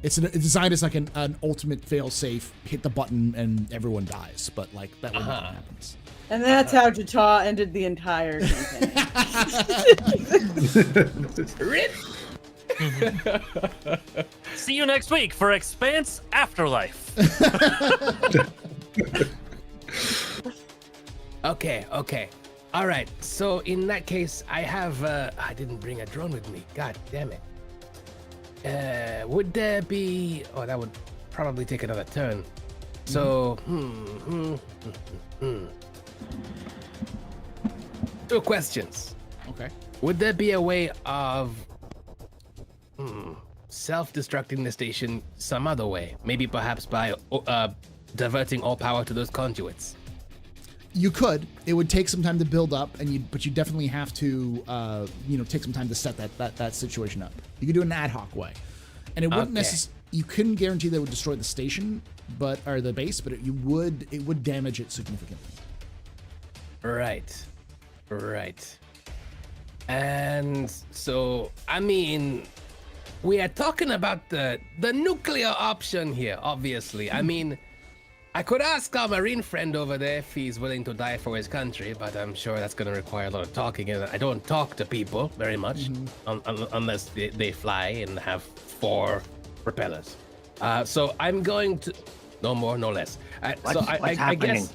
It's designed as like an ultimate fail-safe, hit the button and everyone dies, but like that way nothing happens. And that's how Jata ended the entire campaign. Rip! See you next week for Expanse Afterlife. Okay. All right. So in that case, I have. I didn't bring a drone with me. God damn it. Would there be? Oh, that would probably take another turn. So, 2 questions. Okay. Would there be a way of self-destructing the station some other way? Maybe perhaps by diverting all power to those conduits. You could. It would take some time to build up, but you definitely have to, take some time to set that situation up. You could do it in an ad hoc way, and it wouldn't necessarily. You couldn't guarantee that it would destroy the station, or the base, but it would damage it significantly. Right. And so, I mean, we are talking about the nuclear option here. Obviously, I mean. I could ask our Marine friend over there if he's willing to die for his country, but I'm sure that's going to require a lot of talking, and I don't talk to people very much unless they fly and have 4 propellers. So I'm going to... No more, no less. I guess...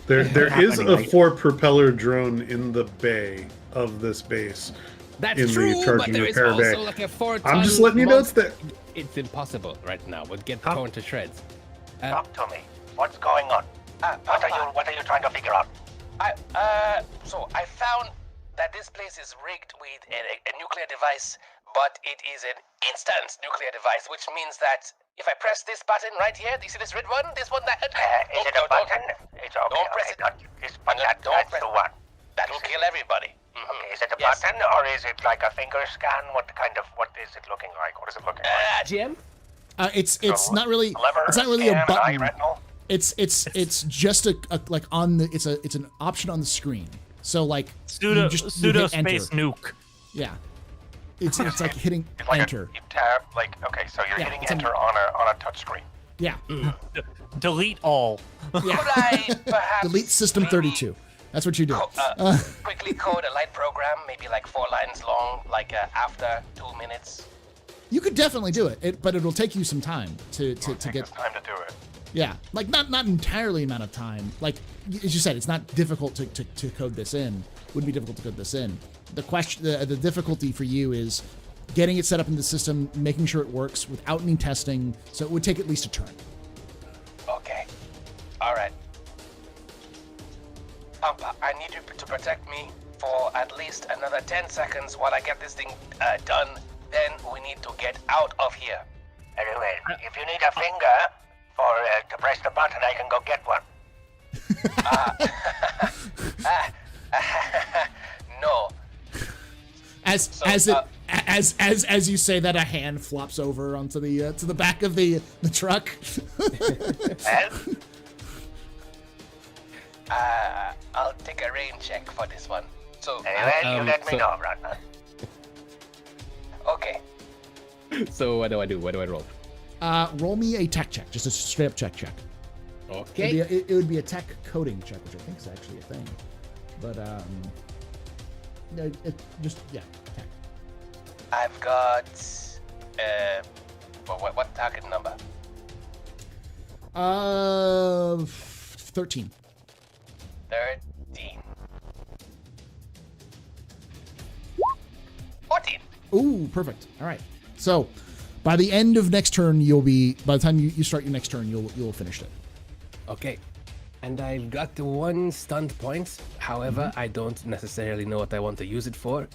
There is a 4-propeller drone in the bay of this base. That's true, but there is also like a 4-ton... I'm just letting you know that... It's impossible right now. We'll get torn to shreds. Talk to me. What's going on? What are you trying to figure out? So I found that this place is rigged with a nuclear device, but it is an instant nuclear device, which means that if I press this button right here, do you see this red one? This one, that... Is it a button? It's okay. Don't press it. Not this, but that's the one. That'll kill everybody. Okay, is it a button or is it like a finger scan? What is it looking like? What is it looking like? GM? It's not really a button. It's just it's an option on the screen. So like pseudo space nuke. Yeah. It's like hitting like enter. You tab so you're hitting enter on a touch screen. Yeah. Delete all. Yeah. Could I perhaps Delete system 32. That's what you do. Quickly code a light program, maybe like 4 lines long, like after 2 minutes. You could definitely do it, but it'll take you some time to get time to do it. Yeah, like not entirely amount of time. Like as you said, it's not difficult to code this in. Wouldn't be difficult to code this in. The difficulty for you is getting it set up in the system, making sure it works without any testing. So it would take at least a turn. Okay. All right. Pampa, I need you to protect me for at least another 10 seconds while I get this thing done. Then we need to get out of here. Anyway, if you need a finger to press the button, I can go get one. No. As you say that, a hand flops over onto the back of the truck. I'll take a rain check for this one. So anyway, you let me know, Ratna. Okay. So what do I do? What do I roll? Roll me a tech check, just a straight up check. Okay. It would be a tech coding check, which I think is actually a thing. But tech. I've got what target number? 13. 13. 14. Ooh, perfect. All right. So, by the end of next turn, by the time you start your next turn, you'll have finished it. Okay. And I've got the 1 stunt point. However, I don't necessarily know what I want to use it for.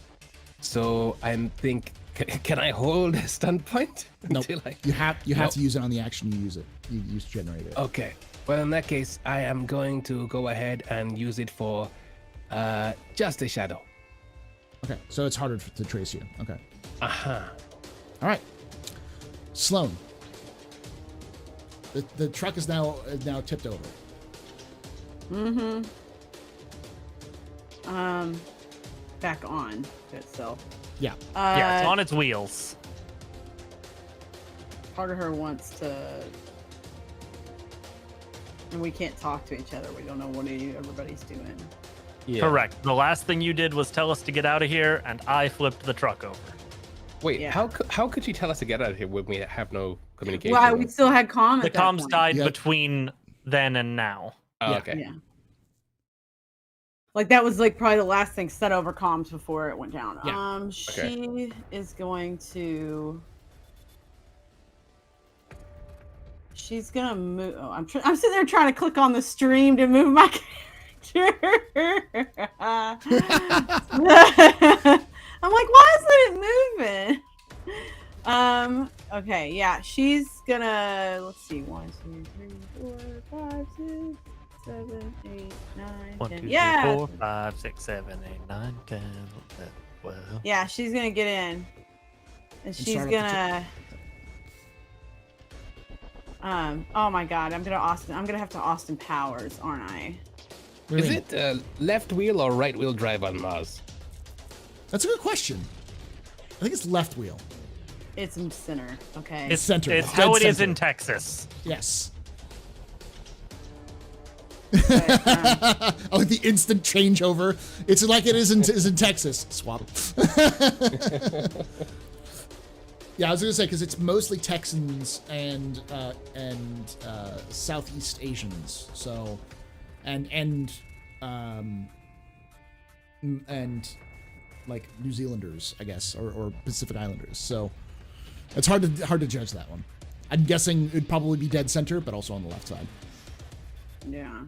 So I'm can I hold a stunt point? No, you have Nope. to use it on the action you use it. You use generate it. Okay. Well, in that case, I am going to go ahead and use it for just a shadow. Okay, so it's harder to trace you. Okay. Uh-huh. All right. Sloan. The truck is now tipped over. Back on to itself. Yeah. Yeah, it's on its wheels. Part of her wants to, and we can't talk to each other. We don't know what everybody's doing. Yeah. Correct. The last thing you did was tell us to get out of here, and I flipped the truck over. Wait, Yeah. how could you tell us to get out of here when we have no communication? Well, we still had comm. The at that comms point. died Yeah. between then and now. Oh, Yeah. okay. Yeah. Like that was like probably the last thing set over comms before it went down. Yeah. She is going to. She's gonna move. Oh, I'm sitting there trying to click on the stream to move my character. I'm like, why isn't it moving? Okay, yeah, she's gonna. Let's see, 1, 2, 3, 4, 5, 6, 7, 8, 9, 1, 10. 2, 3, Yeah. 4, 5, 6, 7, 8, 9, 10, 11, 12. Yeah, she's gonna get in, and she's start up the gonna. Oh my God, I'm gonna have to Austin Powers, aren't I? What do Is you mean? it left wheel or right wheel drive on Mars? That's a good question. I think it's left wheel. It's in center. Okay. It's center. It's It's how dead it is center. in Texas. Yes. But, Oh, the instant changeover. It's like it is in Texas. Swap. Yeah, I was gonna say because it's mostly Texans and Southeast Asians. So, and like New Zealanders, I guess, or Pacific Islanders. So it's hard to judge that one. I'm guessing it'd probably be dead center, but also on the left side. yeah.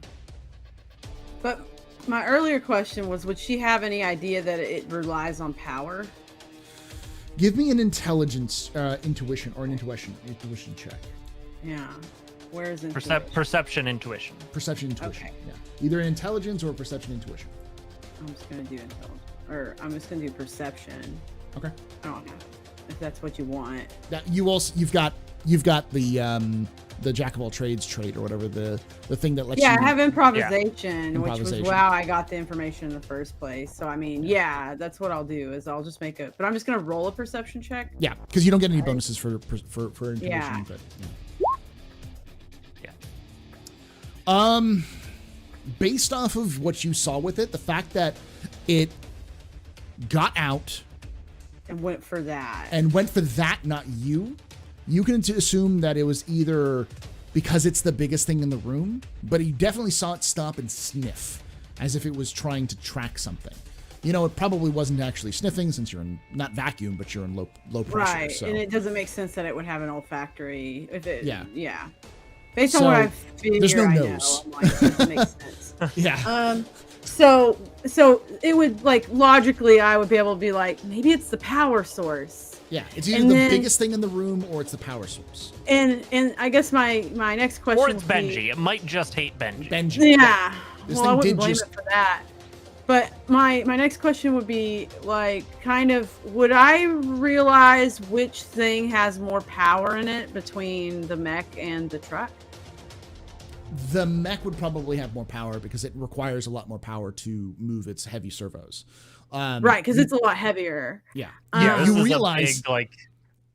But my earlier question was, would she have any idea that it relies on power? Give me an intelligence, intuition check. Yeah. Where is it? Perception, intuition. Perception, intuition. Okay. Yeah. Either intelligence or perception, intuition. I'm just gonna do intelligence, or I'm just gonna do perception. Okay. I don't know if that's what you want. Now you've got the jack of all trades trait or whatever the thing that lets Yeah, you. I have improvisation, which was Improvisation. how I got the information in the first place. So I mean, yeah, that's what I'll do. Is I'll just make but I'm just gonna roll a perception check. Yeah, because you don't get any bonuses for intuition. Yeah. But, Yeah. Based off of what you saw with it, the fact that it got out And went for that. and went for that, not you, you can assume that it was either because it's the biggest thing in the room, but you definitely saw it stop and sniff as if it was trying to track something. You know, it probably wasn't actually sniffing since you're in not vacuum, but you're in low pressure. Right, So. and it doesn't make sense that it would have an olfactory. If it, Yeah. Based on So, what I've figured, there's no I nose. know. I'm like, it doesn't make sense. Yeah. So it would like logically, I would be able to be like, maybe it's the power source. Yeah. It's either and the then- biggest thing in the room or it's the power source. And I guess my next question. Or it's would be- Benji. It might just hate Benji. Benji. Yeah. This Well, I thing wouldn't did blame just- it for that. But my next question would be like, kind of, would I realize which thing has more power in it between the mech and the truck? The mech would probably have more power because it requires a lot more power to move its heavy servos. Right, because it's a lot heavier. Yeah. Yeah, this you is realize a big, like,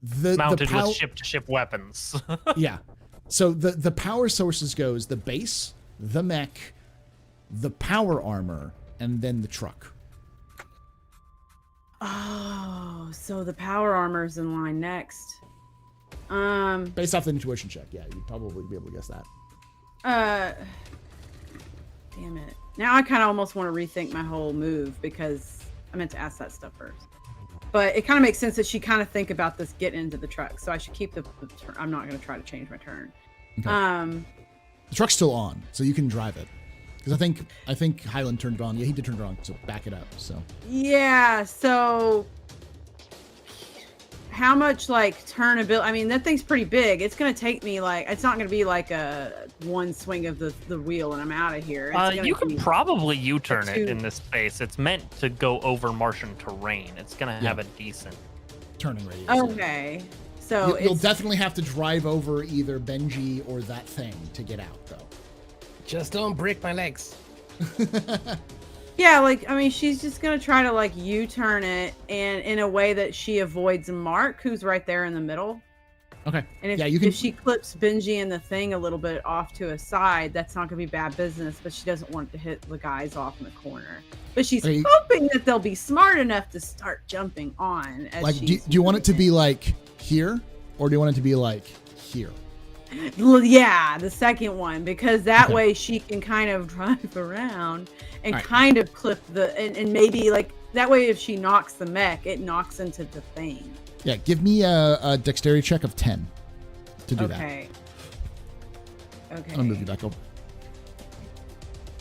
the mounted power. with ship-to-ship weapons. Yeah. So the power sources goes the base, the mech, the power armor, and then the truck. Oh, so the power armor's in line next. Based off the intuition check, yeah, you'd probably be able to guess that. Damn it. Now I kind of almost want to rethink my whole move because I meant to ask that stuff first. But it kind of makes sense that she kind of think about this getting into the truck. So I should keep I'm not going to try to change my turn. Okay. The truck's still on, so you can drive it. Because I think Highland turned it on. Yeah, he did turn it on. So back it up. So. Yeah. So. How much like turnability? I mean, that thing's pretty big. It's gonna take me like it's not gonna be like a one swing of the wheel and I'm out of here. You could probably U-turn it in this space. It's meant to go over Martian terrain. It's gonna have a decent turning radius. Okay, so you'll definitely have to drive over either Benji or that thing to get out, though. Just don't break my legs. Yeah, like, I mean, she's just going to try to, like, U-turn it and in a way that she avoids Mark, who's right there in the middle. Okay. And if, you can... if she clips Benji and the thing a little bit off to a side, that's not going to be bad business, but she doesn't want to hit the guys off in the corner. But she's hoping that they'll be smart enough to start jumping on. As like, do you want it to be, like, here? Or do you want it to be, like, here? Well, yeah, the second one, because that way she can kind of drive around and kind of clip and maybe like that way if she knocks the mech, it knocks into the thing. Yeah, give me a dexterity check of 10 to do that. Okay. I'm gonna move you back over.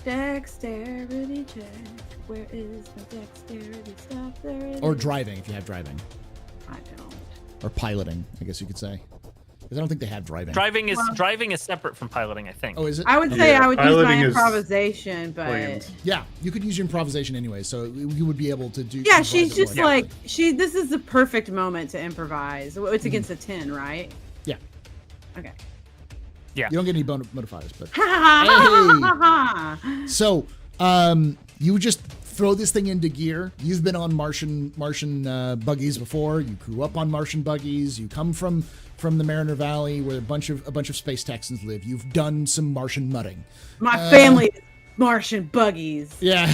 Dexterity check. Where is my dexterity stuff? There it is. Or driving if you have driving. I don't. Or piloting, I guess you could say. Because I don't think they have driving. Driving is separate from piloting, I think. Oh, is it? I would say I would use my improvisation, but planned. Yeah, you could use your improvisation anyway, so you would be able to do. Yeah, she's just like this is the perfect moment to improvise. It's against a 10, right? Yeah. Okay. Yeah. You don't get any modifiers, but hey. So, you just throw this thing into gear. You've been on Martian buggies before. You grew up on Martian buggies. You come from the Mariner Valley, where a bunch of space Texans live. You've done some Martian mudding. My family is Martian buggies. Yeah.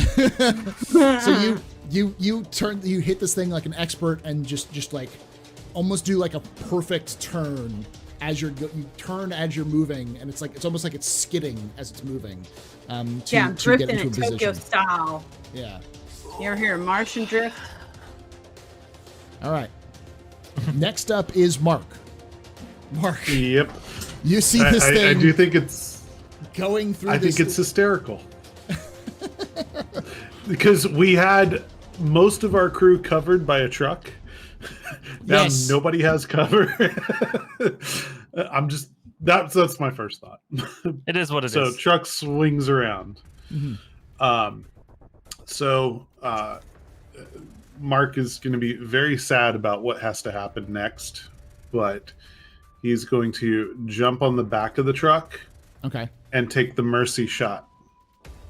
So you hit this thing like an expert and just like almost do like a perfect turn as you turn as you're moving, and it's almost like it's skidding as it's moving. I'm to drifting get into in a Tokyo position. style. Yeah. You ever hear of Martian drift? All right. Next up is Mark. Mark. Yep. You see this thing. I do think it's going through. I think it's hysterical. Because we had most of our crew covered by a truck. Now nobody has cover. That's my first thought. It is what it is. So truck swings around. Mm-hmm. Mark is going to be very sad about what has to happen next, but he's going to jump on the back of the truck. Okay. And take the mercy shot.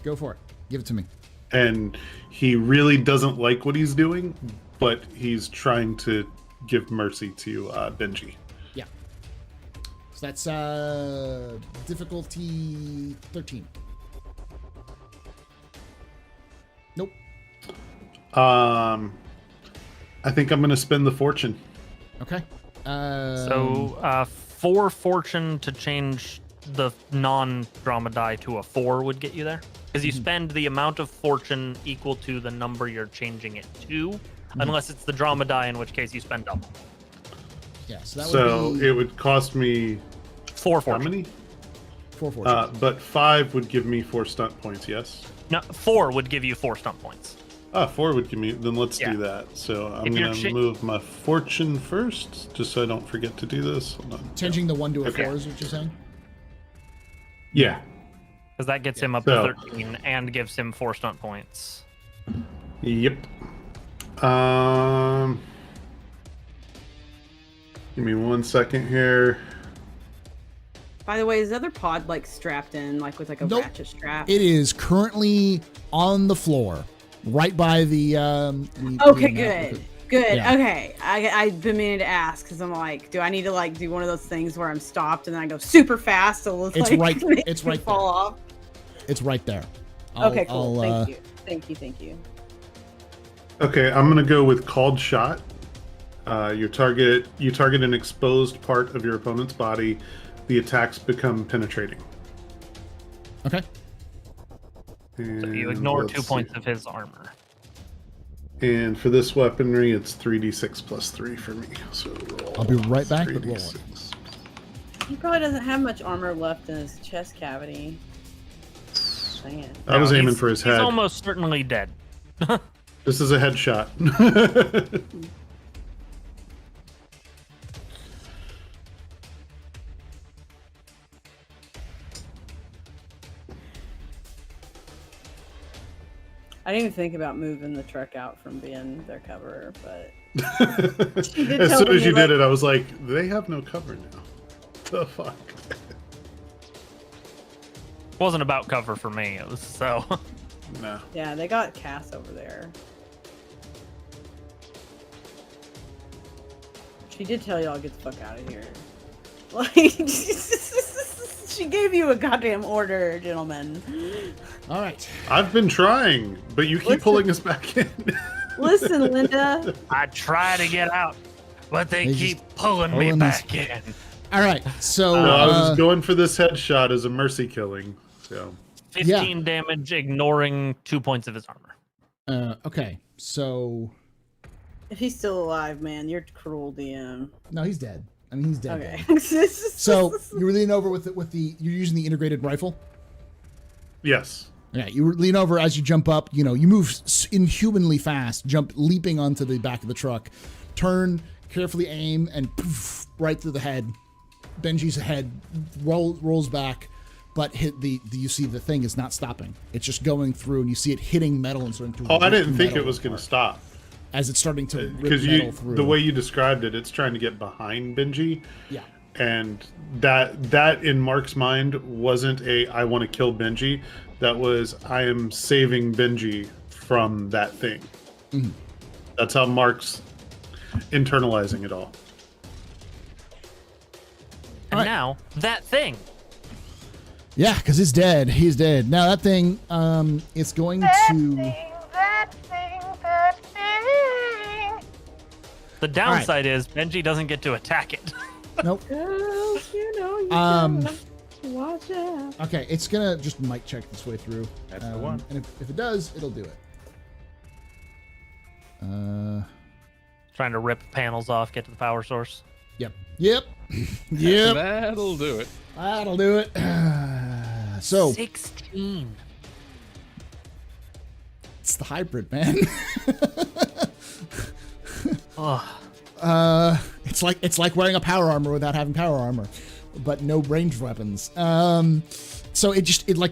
Go for it. Give it to me. And he really doesn't like what he's doing, but he's trying to give mercy to Benji. Yeah. So that's difficulty 13. Nope. I think I'm going to spend the fortune. Okay. So 4 fortune to change the non-drama die to a 4 would get you there. Because you spend the amount of fortune equal to the number you're changing it to, unless it's the drama die, in which case you spend double. Yeah, so it would cost me 4 fortune. How many? 4 fortune. But 5 would give me 4 stunt points, yes? No, 4 would give you 4 stunt points. 4 would give me, then let's do that. So I'm going to move my fortune first, just so I don't forget to do this. Hold on. Changing the 1 to a 4 is what you're saying? Yeah. Because that gets him up to 13 and gives him 4 stunt points. Yep. Give me 1 second here. By the way, is the other pod like strapped in, like with like a ratchet strap? It is currently on the floor, right by the. Okay, good. Good. Yeah. Okay. I've been meaning to ask because I'm like, do I need to like do one of those things where I'm stopped and then I go super fast so it's like right. It's right fall off? It's right there. Okay, cool. Thank you. Okay, I'm gonna go with called shot. You target an exposed part of your opponent's body. The attacks become penetrating. Okay. So you ignore 2 points of his armor. And for this weaponry, it's 3d6 plus 3 for me. So I'll be right back with roll. He probably doesn't have much armor left in his chest cavity. Dang it. I was aiming he's- for his head. He's almost certainly dead. This is a headshot. I didn't even think about moving the truck out from being their cover, but As did tell soon me, as you like- did it, I was like, they have no cover now. The fuck? Wasn't about cover for me. It was so. No. yeah, they got Cass over there. She did tell y'all get the fuck out of here. Like, she gave you a goddamn order, gentlemen. All right. I've been trying, but you keep Listen. pulling us back in. Listen, Linda. I try to get out, but they They keep just pulling me pulling us- back in. All right. So No, I was going for this headshot as a mercy killing. So 15 damage, ignoring 2 points of his armor. okay. So If he's still alive, man, you're cruel, DM. no, he's dead. I mean, he's dead. Okay. dead. So you lean over with you're using the integrated rifle. yes. Yeah, you lean over as you jump up. You know, you move inhumanly fast, jump leaping onto the back of the truck, turn, carefully aim, and poof, right through the head. Benji's head rolls back, but you see the thing is not stopping. It's just going through, and you see it hitting metal and starting to. Oh, I rip didn't think metal it was going to apart. stop. As it's starting to rip Because metal through. the way you described it, it's trying to get behind Benji. Yeah. And that in Mark's mind wasn't a I want to kill Benji. That was I am saving Benji from that thing. Mhm. That's how Mark's internalizing it all. And Alright. now, that thing. Yeah, because he's dead. He's dead. Now that thing, it's going to. The downside is Benji doesn't get to attack it. Nope. Girls, you know, you Um, gotta watch out. Okay, it's gonna just mic check this way through. That's the one. And if it does, it'll do it. Trying to rip panels off, get to the power source. Yep. Yep. Yep. That'll do it. That'll do it. So 16. it's the hybrid, man. Oh, It's like wearing a power armor without having power armor, but no ranged weapons. So it like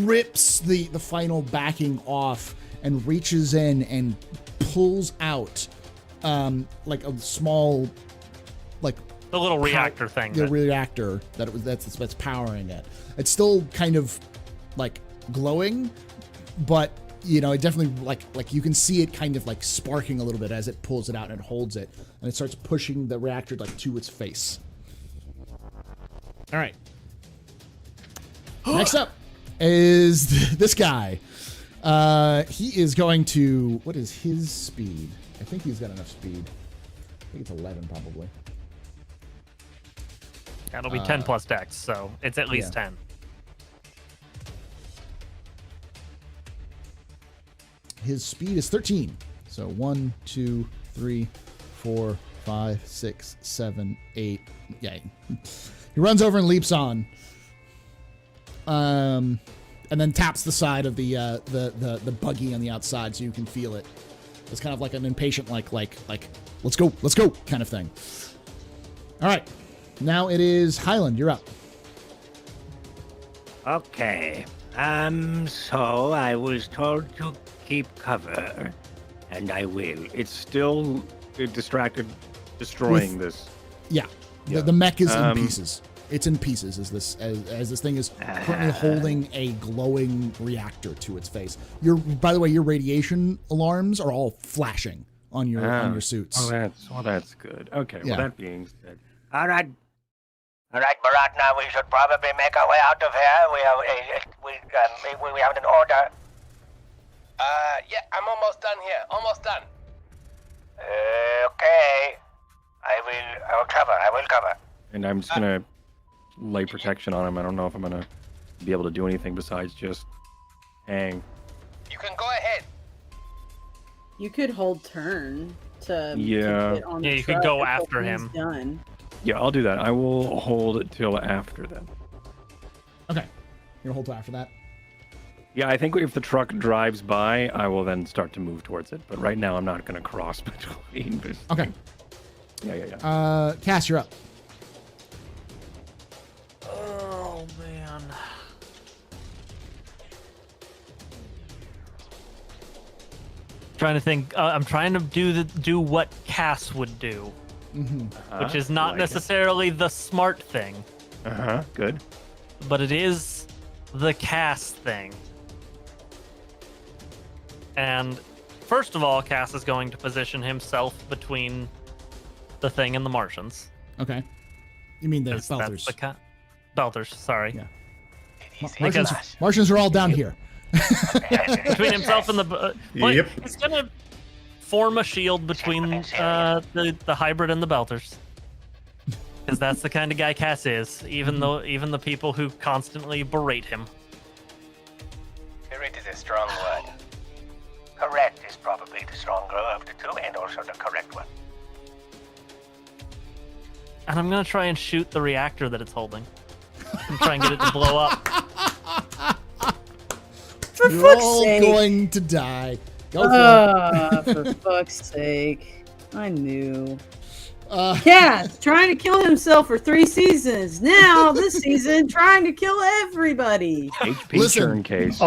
rips the final backing off and reaches in and pulls out like a small like the little reactor thing. the that- reactor that's powering it. It's still kind of like glowing, but you know, it definitely like you can see it kind of like sparking a little bit as it pulls it out and holds it, and it starts pushing the reactor like to its face. All right. Next up is this guy. He is going to. What is his speed? I think he's got enough speed. I think it's 11 probably. That'll be 10 plus dex, so it's at least 10. His speed is 13. So 1, 2, 3, 4, 5, 6, 7, 8. Yeah. He runs over and leaps on. And then taps the side of the buggy on the outside so you can feel it. It's kind of like an impatient like let's go kind of thing. All right. Now it is Highland, you're up. Okay. So I was told to keep cover, and I will. It's still distracted, destroying this. Yeah. The mech is in pieces. It's in pieces as this thing is currently holding a glowing reactor to its face. By the way, your radiation alarms are all flashing on your suits. Oh, that's good. Okay. Yeah. Well, that being said, All right, Barat. Now we should probably make our way out of here. We have an order. Yeah, I'm almost done here. Almost done. Okay. I will cover. and I'm just gonna lay protection on him. I don't know if I'm gonna be able to do anything besides just hang. You can go ahead. You could hold turn to Yeah. get on the Yeah, you could truck go until after he's him. Done. Yeah, I'll do that. I will hold it till after then. Okay. You'll hold till after that? Yeah, I think if the truck drives by, I will then start to move towards it. But right now, I'm not going to cross between. Okay. Yeah. Cass, you're up. Oh man. Trying to think. I'm trying to do what Cass would do, which is not necessarily the smart thing. Good. But it is the Cass thing. And first of all, Cass is going to position himself between the thing and the Martians. Okay. You mean the 'Cause Belters? that's the Belters, sorry. Yeah. Martians are all down here. Between himself and the... Yep. He's going to form a shield between the hybrid and the Belters. Because that's the kind of guy Cass is, even the people who constantly berate him. Berate is a strong word. Correct is probably the stronger of the two, and also the correct one. And I'm going to try and shoot the reactor that it's holding. And try and get it to blow up. For You're fuck's all sake. going to die. Go for it. For fuck's sake. I knew. Cass trying to kill himself for 3 seasons. Now, this season, trying to kill everybody. HP Listen. turn case.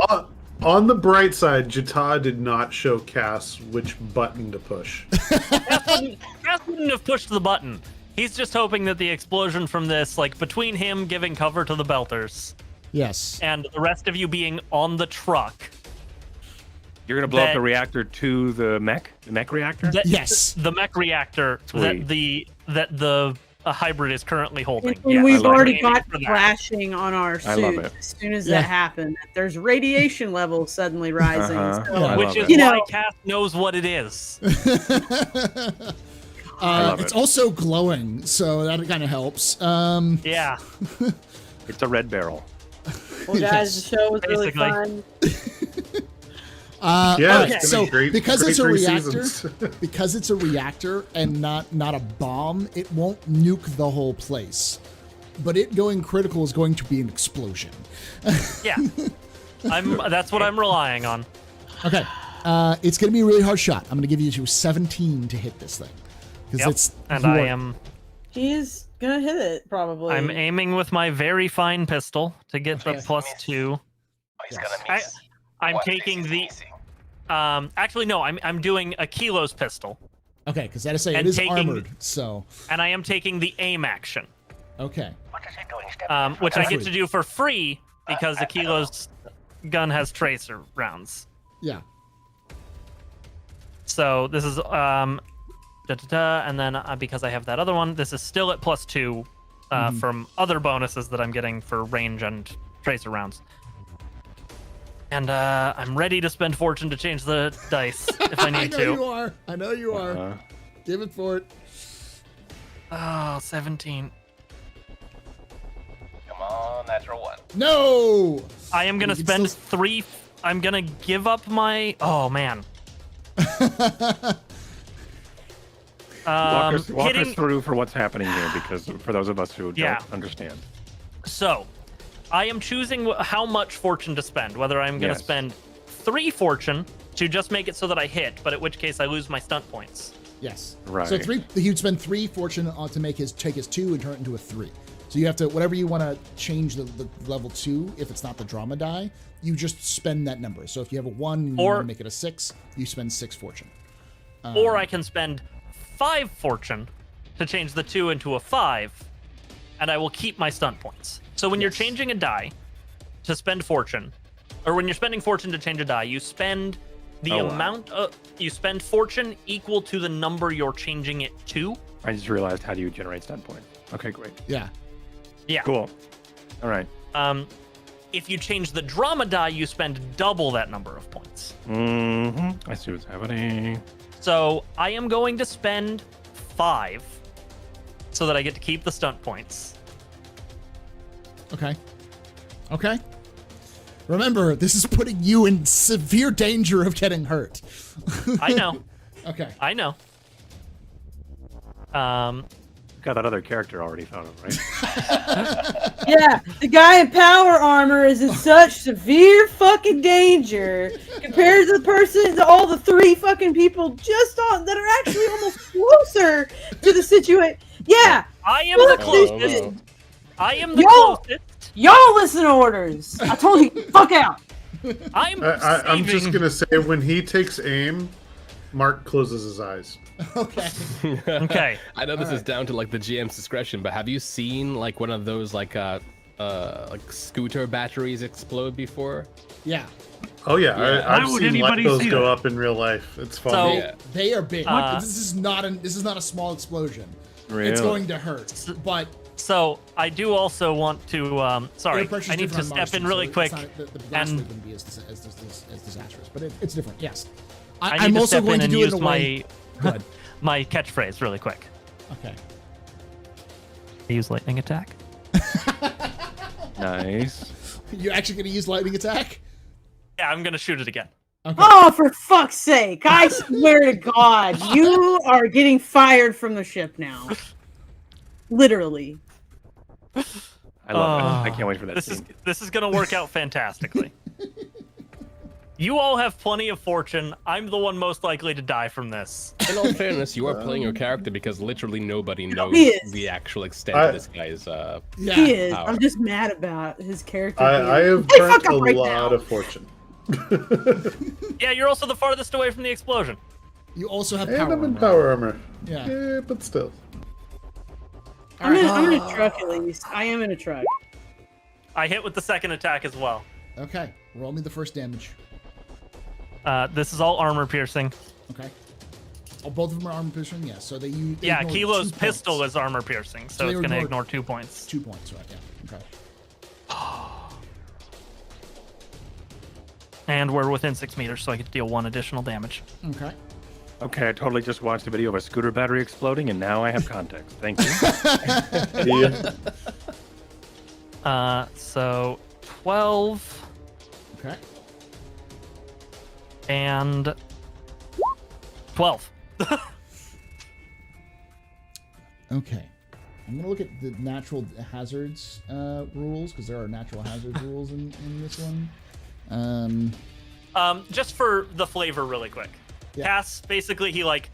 On the bright side, Jata did not show Cass which button to push. Cass wouldn't have pushed the button. He's just hoping that the explosion from this, like between him giving cover to the Belters Yes. and the rest of you being on the truck. You're going to blow up the reactor to the mech? The mech reactor? Yes. The mech reactor Sweet. that the hybrid is currently holding. And Yes, we've I'm already aiming got for that. flashing on our I love suits it. as soon as Yeah. that happened. There's radiation levels suddenly rising. Uh-huh. So, Yeah. I Which love is it. You why know- Cass knows what it is. love It's it. also glowing, so that kind of helps. Yeah. It's a red barrel. well, guys, the show was really Basically. fun. Yeah, okay, it's so been a great, because great it's a 3 reactor, seasons. because it's a reactor and not a bomb, it won't nuke the whole place. But it going critical is going to be an explosion. Yeah. That's what I'm relying on. Okay, it's going to be a really hard shot. I'm going to give you 17 to hit this thing because Yep. it's And your- I am He's gonna hit it probably. I'm aiming with my very fine pistol to get the +2. Oh, he's Yes. gonna miss. I'm What taking is the missing? actually no, I'm doing a Kilo's pistol, Okay, because that is say it And is taking- armored. So and I am taking the aim action, okay, What is it doing? Step which I For get free. to do for free because the Kilo's gun has tracer rounds. yeah. So this is and then because I have that other one, this is still at +2 from other bonuses that I'm getting for range and tracer rounds. And I'm ready to spend fortune to change the dice if I I need know to. you are. I know you are. Give it for it. Oh, 17. Come on, natural 1. No. I am gonna You can spend still- 3. I'm gonna give up my. Oh man. Walk us hitting. through for what's happening here, because for those of us who Yeah. don't understand. So, I am choosing how much fortune to spend. Whether I'm gonna Yes. spend 3 fortune to just make it so that I hit, but at which case I lose my stunt points. Yes. Right. So he'd spend 3 fortune on to take his 2 and turn it into a 3. So you have to, whatever you want to change the level to, if it's not the drama die, you just spend that number. So if you have a 1 and you Or- want to make it a 6, you spend 6 fortune. Or I can spend 5 fortune to change the 2 into a 5, and I will keep my stunt points. So when you're changing a die to spend fortune, or when you're spending fortune to change a die, you spend the Oh, wow. amount of you spend fortune equal to the number you're changing it to. I just realized, how do you generate stunt points? Okay, great. Yeah. Yeah. Cool. All right. If you change the drama die, you spend double that number of points. I see what's happening. So I am going to spend 5 so that I get to keep the stunt points. Okay. Okay. Remember, this is putting you in severe danger of getting hurt. I know. Okay. I know. got that other character already thought of, right? Yeah, the guy in power armor is in such severe fucking danger compared to the person, to all the 3 fucking people just on that are actually almost closer to the situation. Yeah, I am the closest. no. I am the Y'all- closest. y'all listen to orders. I told you, fuck out. I'm I'm just saving- gonna say when he takes aim, Mark closes his eyes. Okay. Okay. I know this is down to like the GM's discretion, but have you seen like one of those like scooter batteries explode before? Yeah. Oh yeah, Yeah. I've Why would seen anybody those see go that? up in real life. It's fun. So- Yeah. They are big. What? This is not a small explosion. Really? It's going to hurt. But So I do also want to. Sorry, air pressure's I need to different on Mars, step in too, really so quick. it's not, the blast and- wouldn't be as disastrous, but it's different. Yes. I I'm need to also step going in to and do it use in a way. Good. my catchphrase really quick. Okay. I use lightning attack. Nice. You're actually going to use lightning attack? Yeah, I'm gonna shoot it again. Okay. Oh, for fuck's sake! I swear to God, you are getting fired from the ship now. Literally. I love it. I can't wait for that This scene. is gonna work out fantastically. You all have plenty of fortune. I'm the one most likely to die from this. In all fairness, you are playing your character because literally nobody knows he is. the actual extent of this guy's Yeah. He is. power. I'm just mad about his character. I have Hey, burnt fuck a up right lot now. of fortune. Yeah, you're also the farthest away from the explosion. You also have And power. I'm in armor. power armor. Yeah. Yeah, but still. I'm in a truck at least. I am in a truck. I hit with the second attack as well. Okay. Roll me the first damage. This is all armor piercing. Okay. Oh, both of them are armor piercing? Yes. So they use. Yeah, Kilo's pistol is armor piercing, so they it's gonna ignore- ignore 2 points. 2 points, right? Yeah. Okay. And we're within 6 meters, so I get to deal 1 additional damage. Okay. Okay, I totally just watched a video of a scooter battery exploding, and now I have context. Thank you. Yeah. So 12 Okay. and 12. Okay. I'm gonna look at the natural hazards rules because there are natural hazards rules in this one. Just for the flavor, really quick. Yeah. Cass, basically, he like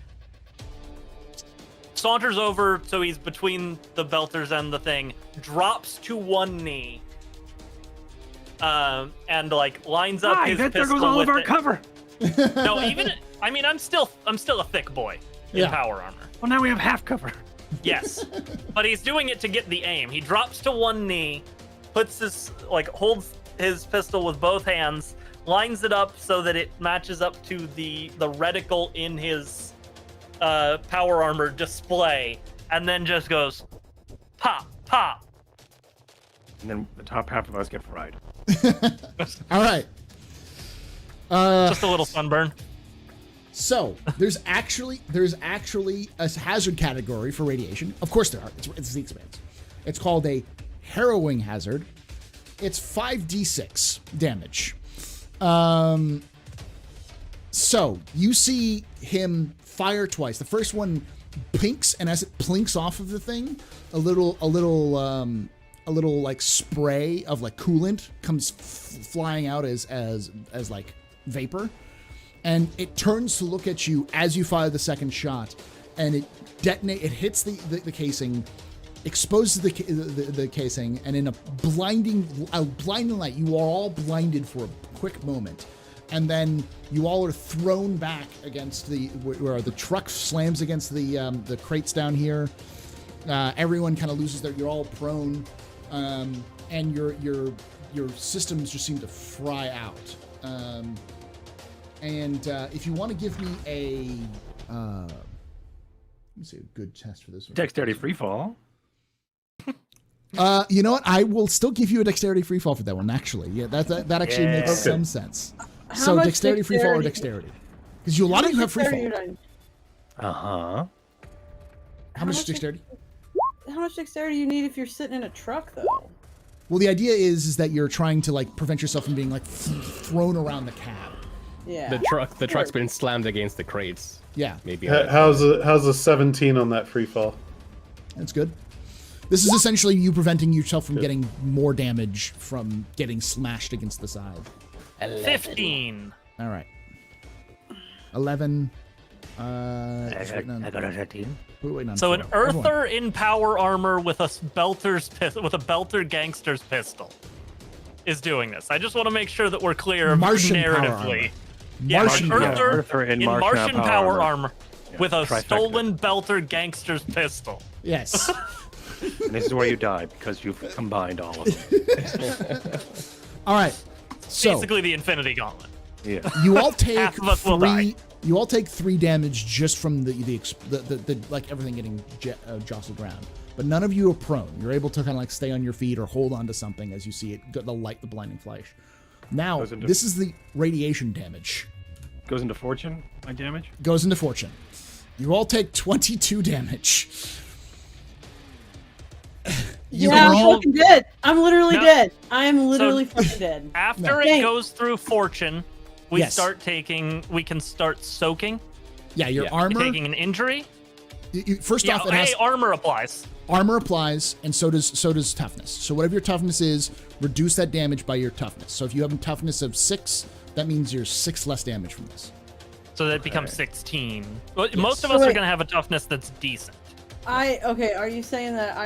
saunters over, so he's between the belters and the thing, drops to one knee, and like lines up his pistol. there goes all of with our it. cover. No, even I mean, I'm still a thick boy in Yeah. power armor. Well, now we have half cover. Yes, but he's doing it to get the aim. He drops to one knee, puts his holds his pistol with both hands, lines it up so that it matches up to the reticle in his power armor display, and then just goes pop, pop. And then the top half of us get fried. All right. Just a little sunburn. So there's actually a hazard category for radiation. Of course there are. It's the Expanse. It's called a harrowing hazard. It's 5d6 damage. So you see him fire twice. The first one pinks, and as it plinks off of the thing, a little like spray of like coolant comes flying out as like vapor. And it turns to look at you as you fire the second shot, and it detonates. It hits the casing, exposes the casing, and in a blinding light, you are all blinded for a quick moment, and then you all are thrown back against where the truck slams against the crates down here. Everyone kind of loses you're all prone, and your systems just seem to fry out. And if you want to give me let me see a good test for this one. Dexterity freefall. You know what? I will still give you a dexterity freefall for that one. Actually, yeah, that actually makes some sense. So much dexterity freefall or dexterity? Because a lot of you have freefall. Uh-huh. How much dexterity? How much dexterity do you need if you're sitting in a truck, though? Well, the idea is that you're trying to like prevent yourself from being like thrown around the cab. Yeah. The truck's been slammed against the crates. Yeah. Maybe. How's a 17 on that free fall? That's good. This is essentially you preventing yourself from getting more damage from getting smashed against the side. 15. All right. 11. I got a 13. We're waiting on So an 4. Everyone. earther in power armor with a belter gangster's pistol is doing this. I just want to make sure that we're clear Martian power armor. narratively. Yeah, Martian an power earther Earther in in Martian Martian power power armor. armor with a trifecta. stolen belter gangster's pistol. Yes. And this is where you die because you've combined all of them. All right. So Basically the Infinity Gauntlet. Yeah. you all take Half of us will die. 3. You all take 3 damage just from the like everything getting jostled around. But none of you are prone. You're able to kind of like stay on your feet or hold on to something as you see it, the light, the blinding flash. Now, this is the radiation damage. Goes into fortune, my damage? Goes into fortune. You all take 22 damage. I'm fucking dead. I'm literally No. dead. I'm literally fucking dead. After No. it goes through fortune, we Yes. we can start soaking. Yeah, your armor. Taking an injury. First off, it has armor applies. armor applies, and so does toughness. So whatever your toughness is, reduce that damage by your toughness. So if you have a toughness of 6, that means you're 6 less damage from this. So that becomes 16. Most of us are going to have a toughness that's decent. Okay, are you saying that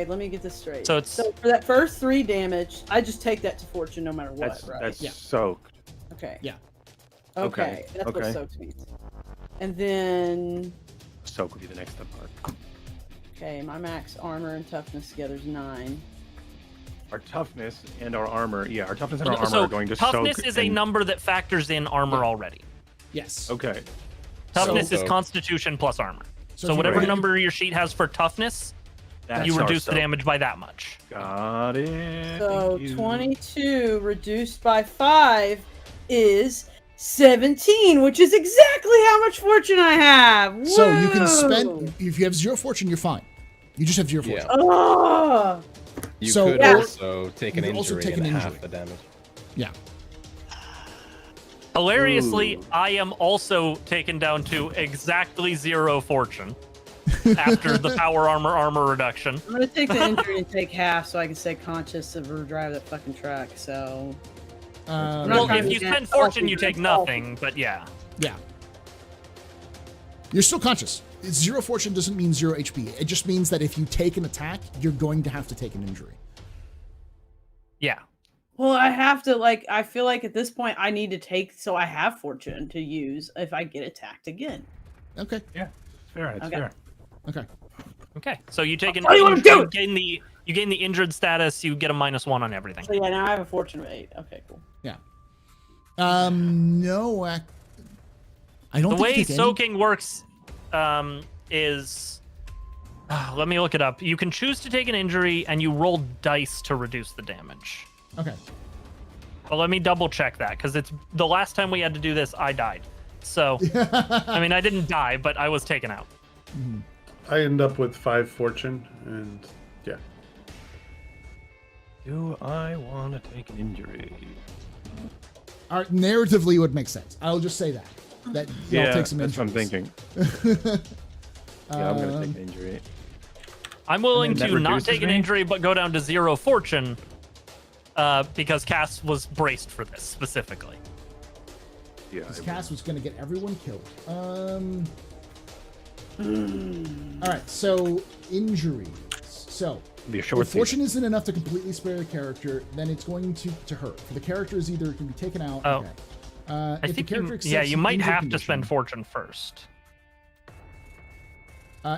let me get this straight. So it's for that first 3 damage, I just take that to fortune no matter what, right? That's soaked. Okay. Yeah. Okay. That's what Okay. soaked means. And then Soak would be the next part. okay, my max armor and toughness together is 9. Our toughness and our armor, our toughness and our armor so are going to soak. toughness is a number that factors in armor already. Yes. Okay. Toughness is So- Constitution plus armor. So So if whatever you're- number your sheet has for toughness, That's you our reduce the soak. damage by that much. Got it. So Thank you. 22 reduced by 5 is 17, which is exactly how much fortune I have. So you can Woo! spend, if you have 0 fortune, you're fine. You just have 0 fortune. Yeah. Oh, You So- could or- also take an you could also injury take an and half injury. the damage. Yeah. Hilariously, I am also taken down to exactly 0 fortune after the power armor reduction. I'm gonna take the injury and take half so I can stay conscious of drive that fucking truck. So Um, not Well, trying if to you get spend salty, fortune, you take nothing, but yeah. yeah. You're still conscious. 0 fortune doesn't mean 0 HP. It just means that if you take an attack, you're going to have to take an injury. Yeah. well, I have to I feel like at this point I need to take so I have fortune to use if I get attacked again. Okay. Yeah, it's fair. It's Okay. fair. Okay. Okay. So you take an What do you wanna injury, do? you gain the injured status, you get a -1 on everything. So yeah, now I have a fortune of 8. Okay, cool. Yeah. No. I don't The think way you take any- soaking works is let me look it up. You can choose to take an injury and you roll dice to reduce the damage. Okay. Well, let me double check that because it's the last time we had to do this, I died. So, I mean, I didn't die, but I was taken out. I end up with 5 fortune, and yeah. Do I want to take an injury? Narratively, it would make sense. I'll just say that. That you'll take some that's what I'm injuries. thinking. Yeah, I'm gonna take an injury. I'm willing And then to that not reduces take an me? injury, but go down to 0 fortune because Cass was braced for this specifically. Yeah. This cast was going to get everyone killed. All right, so injuries. So Be a short if fortune isn't enough to completely spare the character, then it's going to hurt. For the character is either it can be taken out. Oh. Okay. I if the think character you accepts the might injured have to condition- spend fortune first.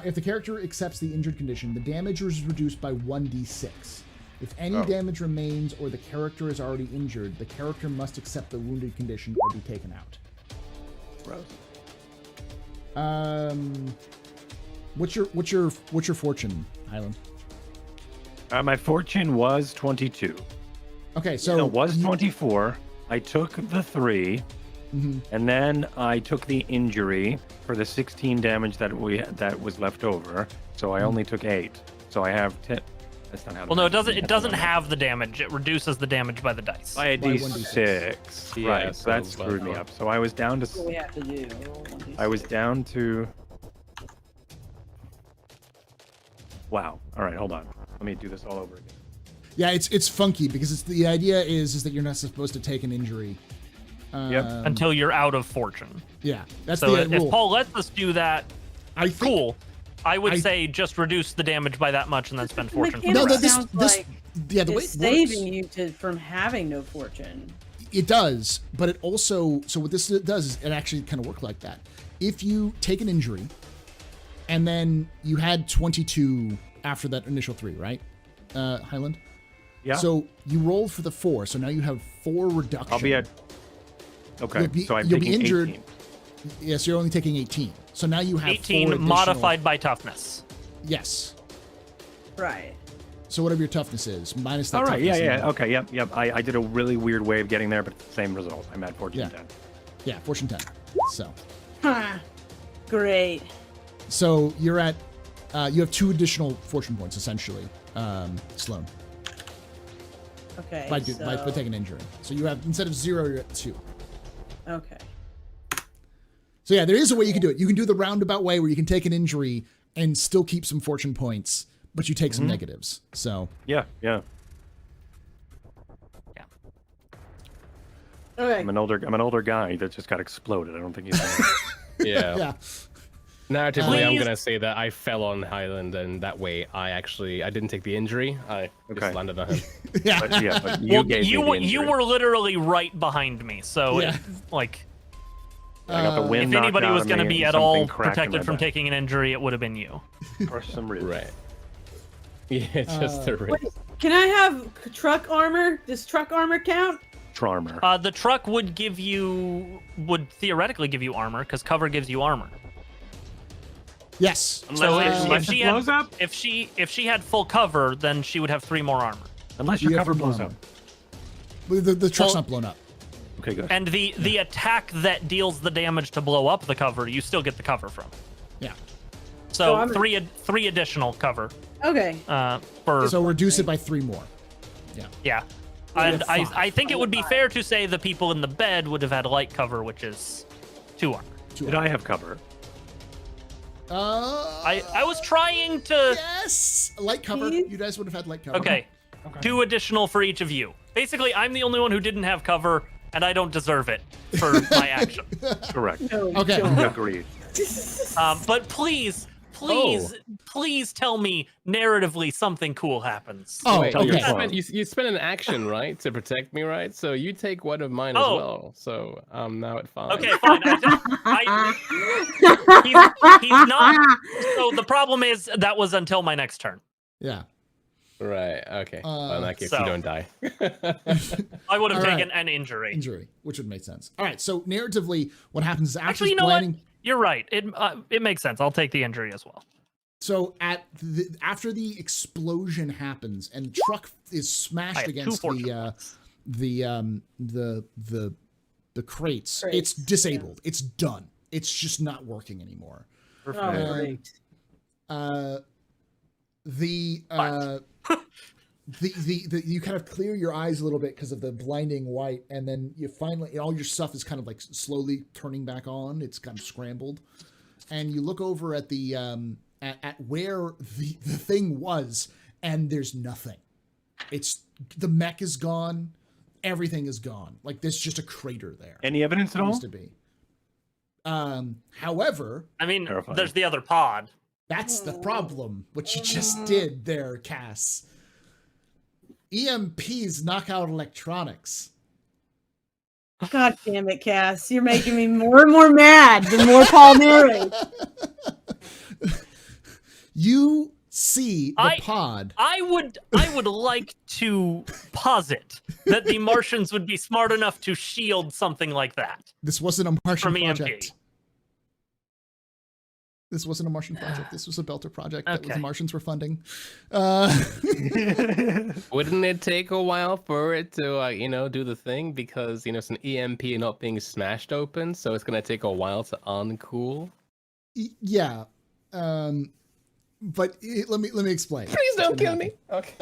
If the character accepts the injured condition, the damage is reduced by 1d6. If any damage remains or the character is already injured, the character must accept the wounded condition or be taken out. What's your fortune, Highland? My fortune was 22. Okay, so It was 24. I took the 3, and then I took the injury for the 16 damage that was left over. So I only took 8. So I have 10. That's not how. Well, no, it doesn't. It doesn't have the damage. It reduces the damage by the dice. By a By d6. Yeah, Right. So that so screwed me up. So I was down That's what we to. have to do. Roll 1d6. I was down to. Wow. All right, hold on. Let me do this all over again. Yeah, it's funky because the idea is that you're not supposed to take an injury. Until you're out of fortune. Yeah, that's So the if rule. Paul lets us do that, I think, cool. I would say just reduce the damage by that much and then spend fortune. Mechanic No, sounds like yeah, the way it's it works, saving you from having no fortune. it does, but it also, so what this does is it actually kind of works like that. If you take an injury, and then you had 22 after that initial 3, right, Highland? Yeah. So you rolled for the 4, so now you have 4 reduction. I'll be at. Okay, so I'm you'll taking be injured. 18. Yes, you're only taking 18. So now you have 18 4 additional, modified by toughness. Yes. Right. So whatever your toughness is, minus that All right, toughness. yeah. Okay, yep. I did a really weird way of getting there, but same result. I'm at 14 Yeah. 10. Yeah, fortune 10. So. Huh. Great. So you're at, you have 2 additional fortune points, essentially, Sloan, Okay. by taking an injury. So you have, instead of 0, you're at 2. Okay. So yeah, there is a way you can do it. You can do the roundabout way where you can take an injury and still keep some fortune points, but you take some negatives. So. Yeah. Okay. I'm an older guy that just got exploded. I don't think he's. Yeah. Yeah. Narratively, I'm Please. gonna say that I fell on Highland, and that way I didn't take the injury. I Okay. just landed on him. Yeah. but you Well, gave me the you injury. were literally right behind me, so Yeah. I got the wind if knocked anybody out was of going to me be and at all something cracked in protected my from back. taking an injury, it would have been you. For some reason. Right. Yeah, just the Wait, wrist. can I have truck armor? Does truck armor count? Charmer. The truck would theoretically give you armor because cover gives you armor. Yes. So Unless it blows up. if she had full cover, then she would have 3 more armor. Unless You your have cover to blows blow up. The truck's Well- not blown up. Okay, good. And the attack that deals the damage to blow up the cover, you still get the cover from. Yeah. So I'm- three additional cover. Okay. For So reduce it by 3 more. yeah. And I think it would be fair to say the people in the bed would have had light cover, which is 2 armor. Did I have cover? I was trying to. Yes. Light cover. Please? You guys would have had light cover. Okay. 2 additional for each of you. Basically, I'm the only one who didn't have cover, and I don't deserve it for my action. Correct. No, Okay. don't. Agreed. But please tell me narratively something cool happens. Oh, Wait, okay. you spent an action, right, to protect me, right? So you take one of mine as Oh. well. So I'm now at 5. Okay, fine. He's not. So the problem is that was until my next turn. Yeah. Right. Okay. Well, in that case, so- you don't die. I would have All right. taken an injury. Injury, which would make sense. All right. So narratively, what happens is after Actually, you know what? planning. You're right. It makes sense. I'll take the injury as well. So after the explosion happens and the truck is I smashed have 2 against fortune the crates, Crates, it's disabled. It's done. It's just not working anymore. Oh, great. The you kind of clear your eyes a little bit because of the blinding white, and then you finally all your stuff is kind of like slowly turning back on. It's kind of scrambled, and you look over at the at where the thing was, and there's nothing. It's the mech is gone, everything is gone. Like there's just a crater there. Any evidence at all? Used to be. However, I mean, Terrifying. there's the other pod. that's the problem. What you just did there, Cass. EMPs knock out electronics. God damn it, Cass. You're making me more and more mad the more Paul narrates. You see the pod. I would like to posit that the Martians would be smart enough to shield something like that. This wasn't a Martian From EMP. project. This wasn't a Martian project. This was a Belter project that the Okay. Martians were funding. Wouldn't it take a while for it to, do the thing? Because, it's an EMP not being smashed open, so it's going to take a while to uncool. Yeah. But let me explain. Please don't kill me. Okay.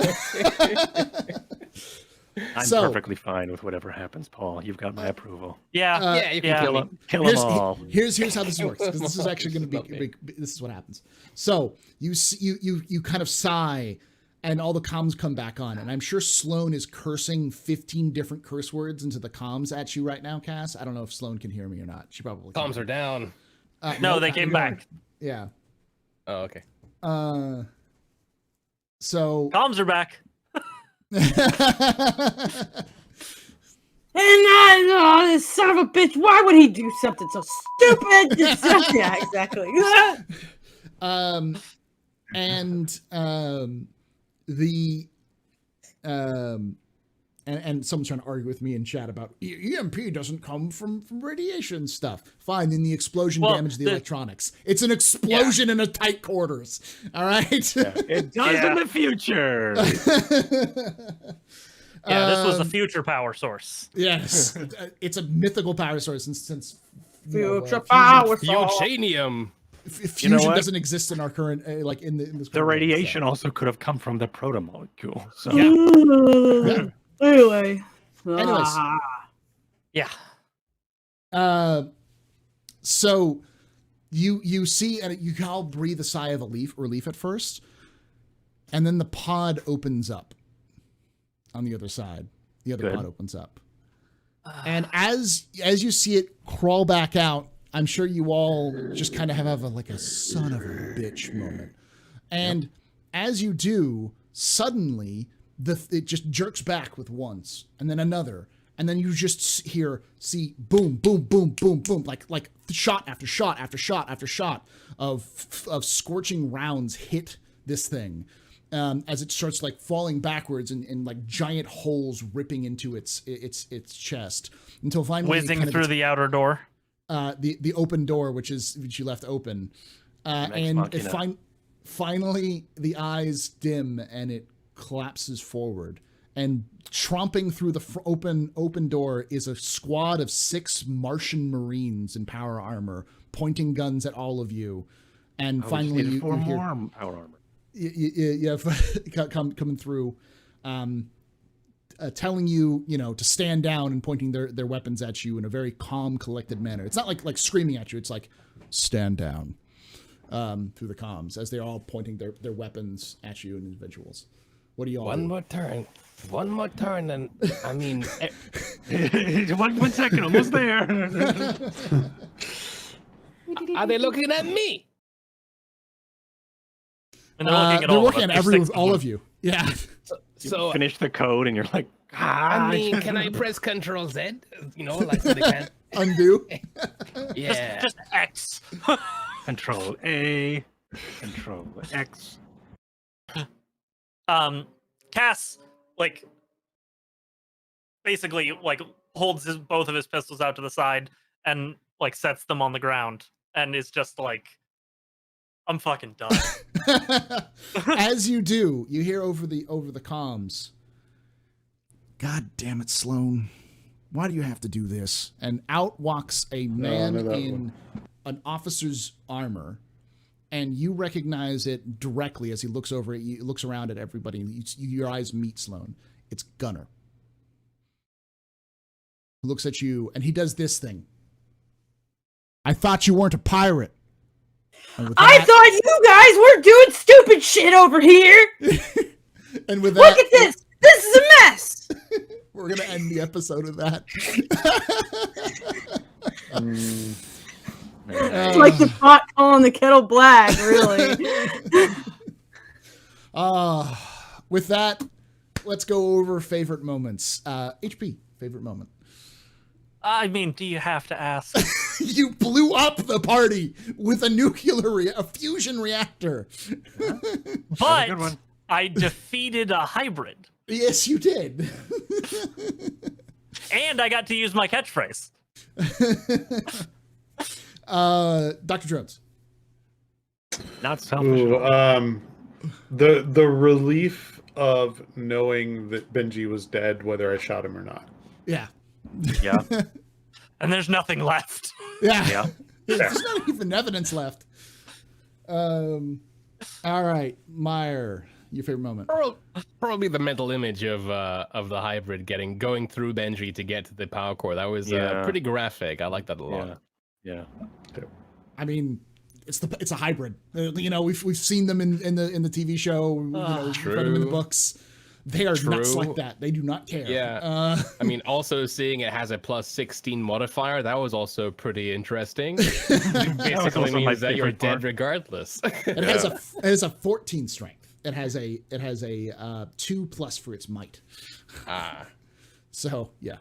I'm So- perfectly fine with whatever happens, Paul. You've got my approval. Yeah. Yeah, you can kill me. Kill them all. Here's how this works, because this is actually going to be this is what happens. So you kind of sigh, and all the comms come back on, and I'm sure Sloan is cursing 15 different curse words into the comms at you right now, Cass. I don't know if Sloan can hear me or not. She probably can. Comms are down. No, they came back. Yeah. Oh, okay. So Comms are back. And this son of a bitch, why would he do something so stupid? Yeah, exactly. And someone's trying to argue with me in chat about EMP doesn't come from radiation stuff. Fine, then the explosion damaged the electronics. It's an explosion in a tight quarters. All right. It does in the future. Yeah, this was a future power source. Yes, it's a mythical power source since Future power source. Fuchanium. fusion doesn't exist in our current in this. The radiation also could have come from the proto-molecule. So Anyway. Anyways. Yeah. So you see, and you all breathe a sigh of relief at first, and then the pod opens up on the other side. The other pod opens up. And as you see it crawl back out, I'm sure you all just kind of have a son of a bitch moment. And as you do, suddenly it just jerks back with once, and then another, and then you just see boom, boom, boom, boom, boom, like shot after shot after shot after shot of scorching rounds hit this thing. As it starts falling backwards and giant holes ripping into its chest until finally Whizzing through the outer door. The open door, which you left open, and finally the eyes dim and it collapses forward, and tromping through the open door is a squad of 6 Martian Marines in power armor, pointing guns at all of you, and finally you hear power armor. Yeah, coming through, telling you, to stand down and pointing their weapons at you in a very calm, collected manner. It's not like screaming at you. It's like, stand down, through the comms, as they're all pointing their weapons at you and individuals. What do you all do? One more turn, and I mean, one second, almost there. are they looking at me? And they're looking at they're all looking of at all of you. Yeah. So finish the code, and you're like, I mean, can I press Control Z? So they can undo. Yeah. Just X. Control A, Control X. Cass, basically, holds both of his pistols out to the side and, sets them on the ground and is just I'm fucking done. As you do, you hear over the comms, God damn it, Sloan. Why do you have to do this? And out walks a man in an officer's armor, and you recognize it directly as he looks over at you, looks around at everybody. Your eyes meet, Sloan. It's Gunner. He looks at you, and he does this thing. I thought you weren't a pirate. I thought you guys were doing stupid shit over here. And with Look at this. This is a mess. We're going to end the episode of that. It's like the pot calling the kettle black, really. With that, let's go over favorite moments. HP, favorite moment. I mean, do you have to ask? You blew up the party with a fusion reactor. But I defeated a hybrid. Yes, you did. And I got to use my catchphrase. Dr. Jones. Not selfish. Ooh, the relief of knowing that Benji was dead, whether I shot him or not. Yeah. Yeah. And there's nothing left. Yeah. Yeah. There's not even evidence left. All right, Meyer, your favorite moment? Probably the mental image of the hybrid going through Benji to get to the power core. That was pretty graphic. I like that a lot. Yeah. I mean, it's a hybrid. You know, we've seen them in the TV show. You know, we've read them in the books. They are nuts like that. They do not care. Yeah. I mean, also seeing it has a plus 16 modifier, that was also pretty interesting. It basically means that you're dead regardless. It has a 14 strength. It has a 2+ for its might. So yeah.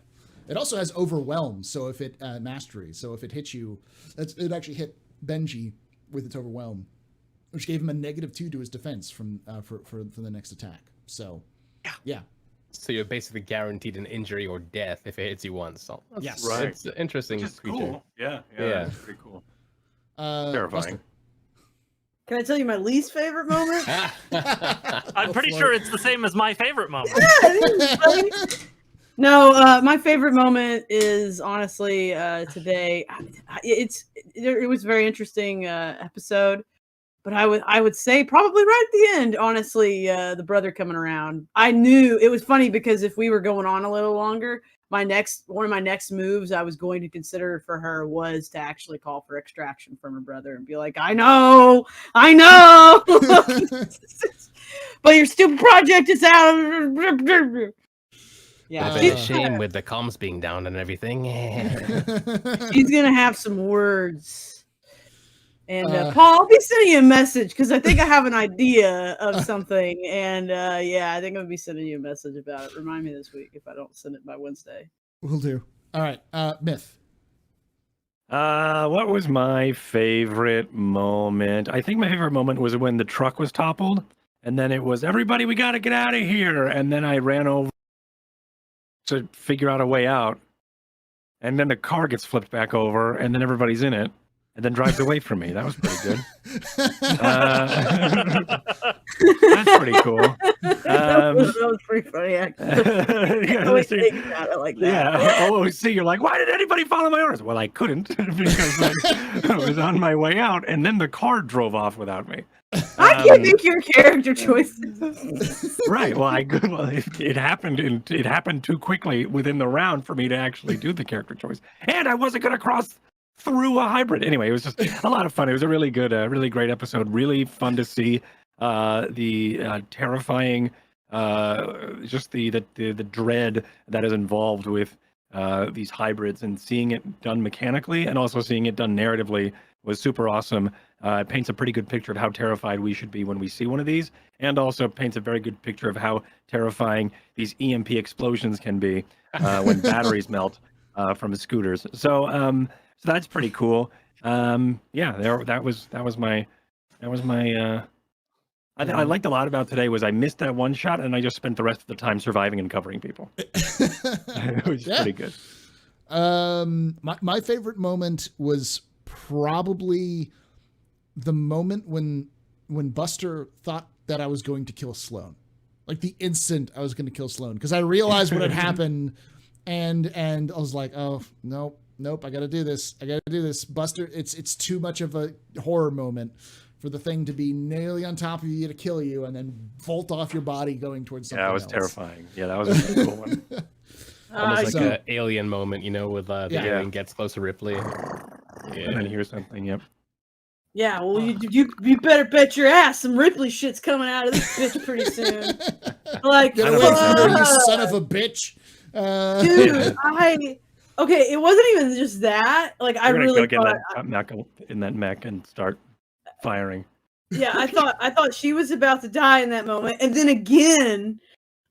It also has overwhelm. So if it mastery. So if it hits you, it actually hit Benji with its overwhelm, which gave him a -2 to his defense from for the next attack. So yeah. So you're basically guaranteed an injury or death if it hits you once. So yes, right. It's an interesting creature. Cool. Yeah. It's pretty cool. Terrifying. Can I tell you my least favorite moment? I'm pretty sure it's the same as my favorite moment. No, my favorite moment is honestly today. It was a very interesting episode, but I would say probably right at the end, honestly, the brother coming around. I knew it was funny because if we were going on a little longer, one of my next moves I was going to consider for her was to actually call for extraction from her brother and be like, I know, but your stupid project is out. Yeah, it's a shame with the comms being down and everything. She's gonna have some words. And Paul, I'll be sending you a message because I think I have an idea of something. And I think I'll be sending you a message about it. Remind me this week if I don't send it by Wednesday. Will do. All right, Myth. What was my favorite moment? I think my favorite moment was when the truck was toppled, and then it was everybody, we got to get out of here. And then I ran over to figure out a way out, and then the car gets flipped back over, and then everybody's in it. And then drives away from me. That was pretty good. That's pretty cool. That was pretty funny, actually. I always think about it like that. Yeah. Oh, see, you're like, why did anybody follow my orders? Well, I couldn't because I was on my way out, and then the car drove off without me. I can't make your character choices. Right. Well, it happened. It happened too quickly within the round for me to actually do the character choice, and I wasn't going to cross through a hybrid. Anyway, it was just a lot of fun. It was a really good, really great episode. Really fun to see the terrifying, just the dread that is involved with these hybrids, and seeing it done mechanically and also seeing it done narratively was super awesome. It paints a pretty good picture of how terrified we should be when we see one of these, and also paints a very good picture of how terrifying these EMP explosions can be when batteries melt from the scooters. So that's pretty cool. That was my. I liked a lot about today was I missed that one shot, and I just spent the rest of the time surviving and covering people. It was pretty good. My favorite moment was probably the moment when Buster thought that I was going to kill Sloane, like the instant I was going to kill Sloane, because I realized what had happened, and I was like, oh nope, I got to do this. Buster, it's too much of a horror moment for the thing to be nearly on top of you to kill you and then vault off your body going towards something else. Yeah, that was terrifying. Yeah, that was a really cool one. Almost like an alien moment, with the alien gets close to Ripley. Yeah. And then hear something, yep. Yeah, well, you better bet your ass some Ripley shit's coming out of this bitch pretty soon. Like, get away from her, you son of a bitch. Dude, okay, it wasn't even just that. Like, I really go get in that mech and start firing. Yeah, I thought she was about to die in that moment, and then again,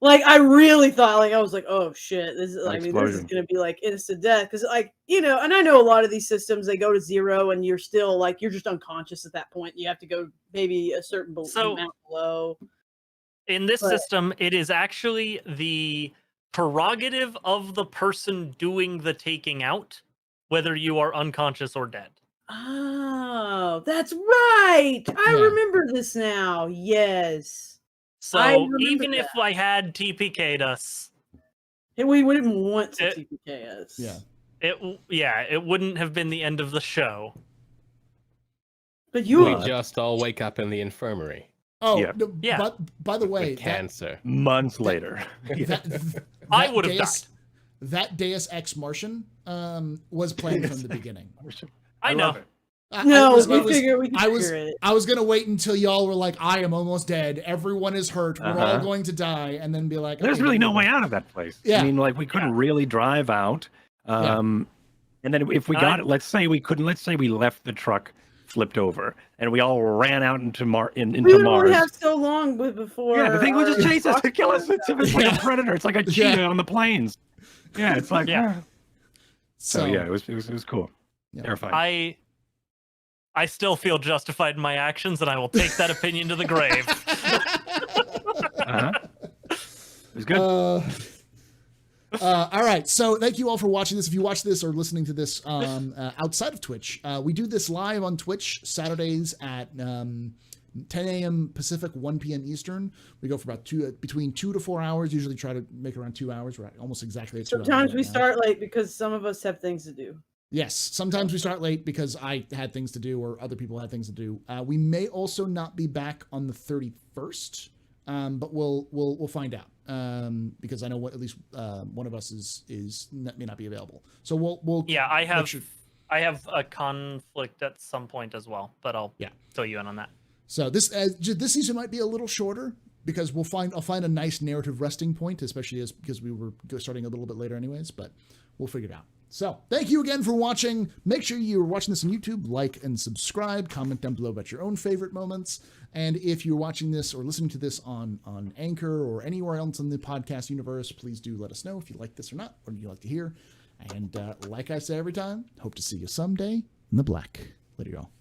like, I really thought, like, I was like, oh shit, this is gonna be like instant death, because and I know a lot of these systems, they go to 0 and you're still like, you're just unconscious at that point. You have to go maybe a certain amount below. In this system, it is actually the prerogative of the person doing the taking out, whether you are unconscious or dead. Oh, that's right. I remember this now. Yes. So even if I had TPK'd us, we wouldn't want to TPK us. Yeah. It wouldn't have been the end of the show. But we just all wake up in the infirmary. Oh, Yeah. no, Yeah. But by the way, With cancer. Months later. I would have died. That Deus Ex Martian was planned from the beginning. I know. love it. I was gonna wait until y'all were like, I am almost dead. Everyone is hurt. We're all going to die, and then be like, There's okay, really no way out of that place. Yeah. I mean, like we couldn't really drive out. And then if we got it, let's say we left the truck flipped over and we all ran out into Mars. We would only have so long before. Yeah, the thing will just chase us to kill us. It's like a predator. It's like a cheetah on the plains. Yeah, it's like So yeah, it was cool. Terrifying. I still feel justified in my actions, and I will take that opinion to the grave. It was good. All right, so thank you all for watching this. If you watch this or listening to this outside of Twitch, we do this live on Twitch Saturdays at 10 a.m. Pacific, 1 p.m. Eastern. We go for about between 2 to 4 hours. Usually try to make around 2 hours. We're almost exactly at 2 hours. Sometimes we start late because some of us have things to do. Yes, sometimes we start late because I had things to do or other people had things to do. We may also not be back on the 31st, but we'll find out because I know at least one of us may not be available. So we'll Yeah, I have a conflict at some point as well, but I'll fill you in on that. So this season might be a little shorter because I'll find a nice narrative resting point, especially because we were starting a little bit later anyways, but we'll figure it out. So thank you again for watching. Make sure you're watching this on YouTube, like and subscribe, comment down below about your own favorite moments. And if you're watching this or listening to this on Anchor or anywhere else in the podcast universe, please do let us know if you like this or not, or you like to hear. And like I say every time, hope to see you someday in the black. Later, y'all.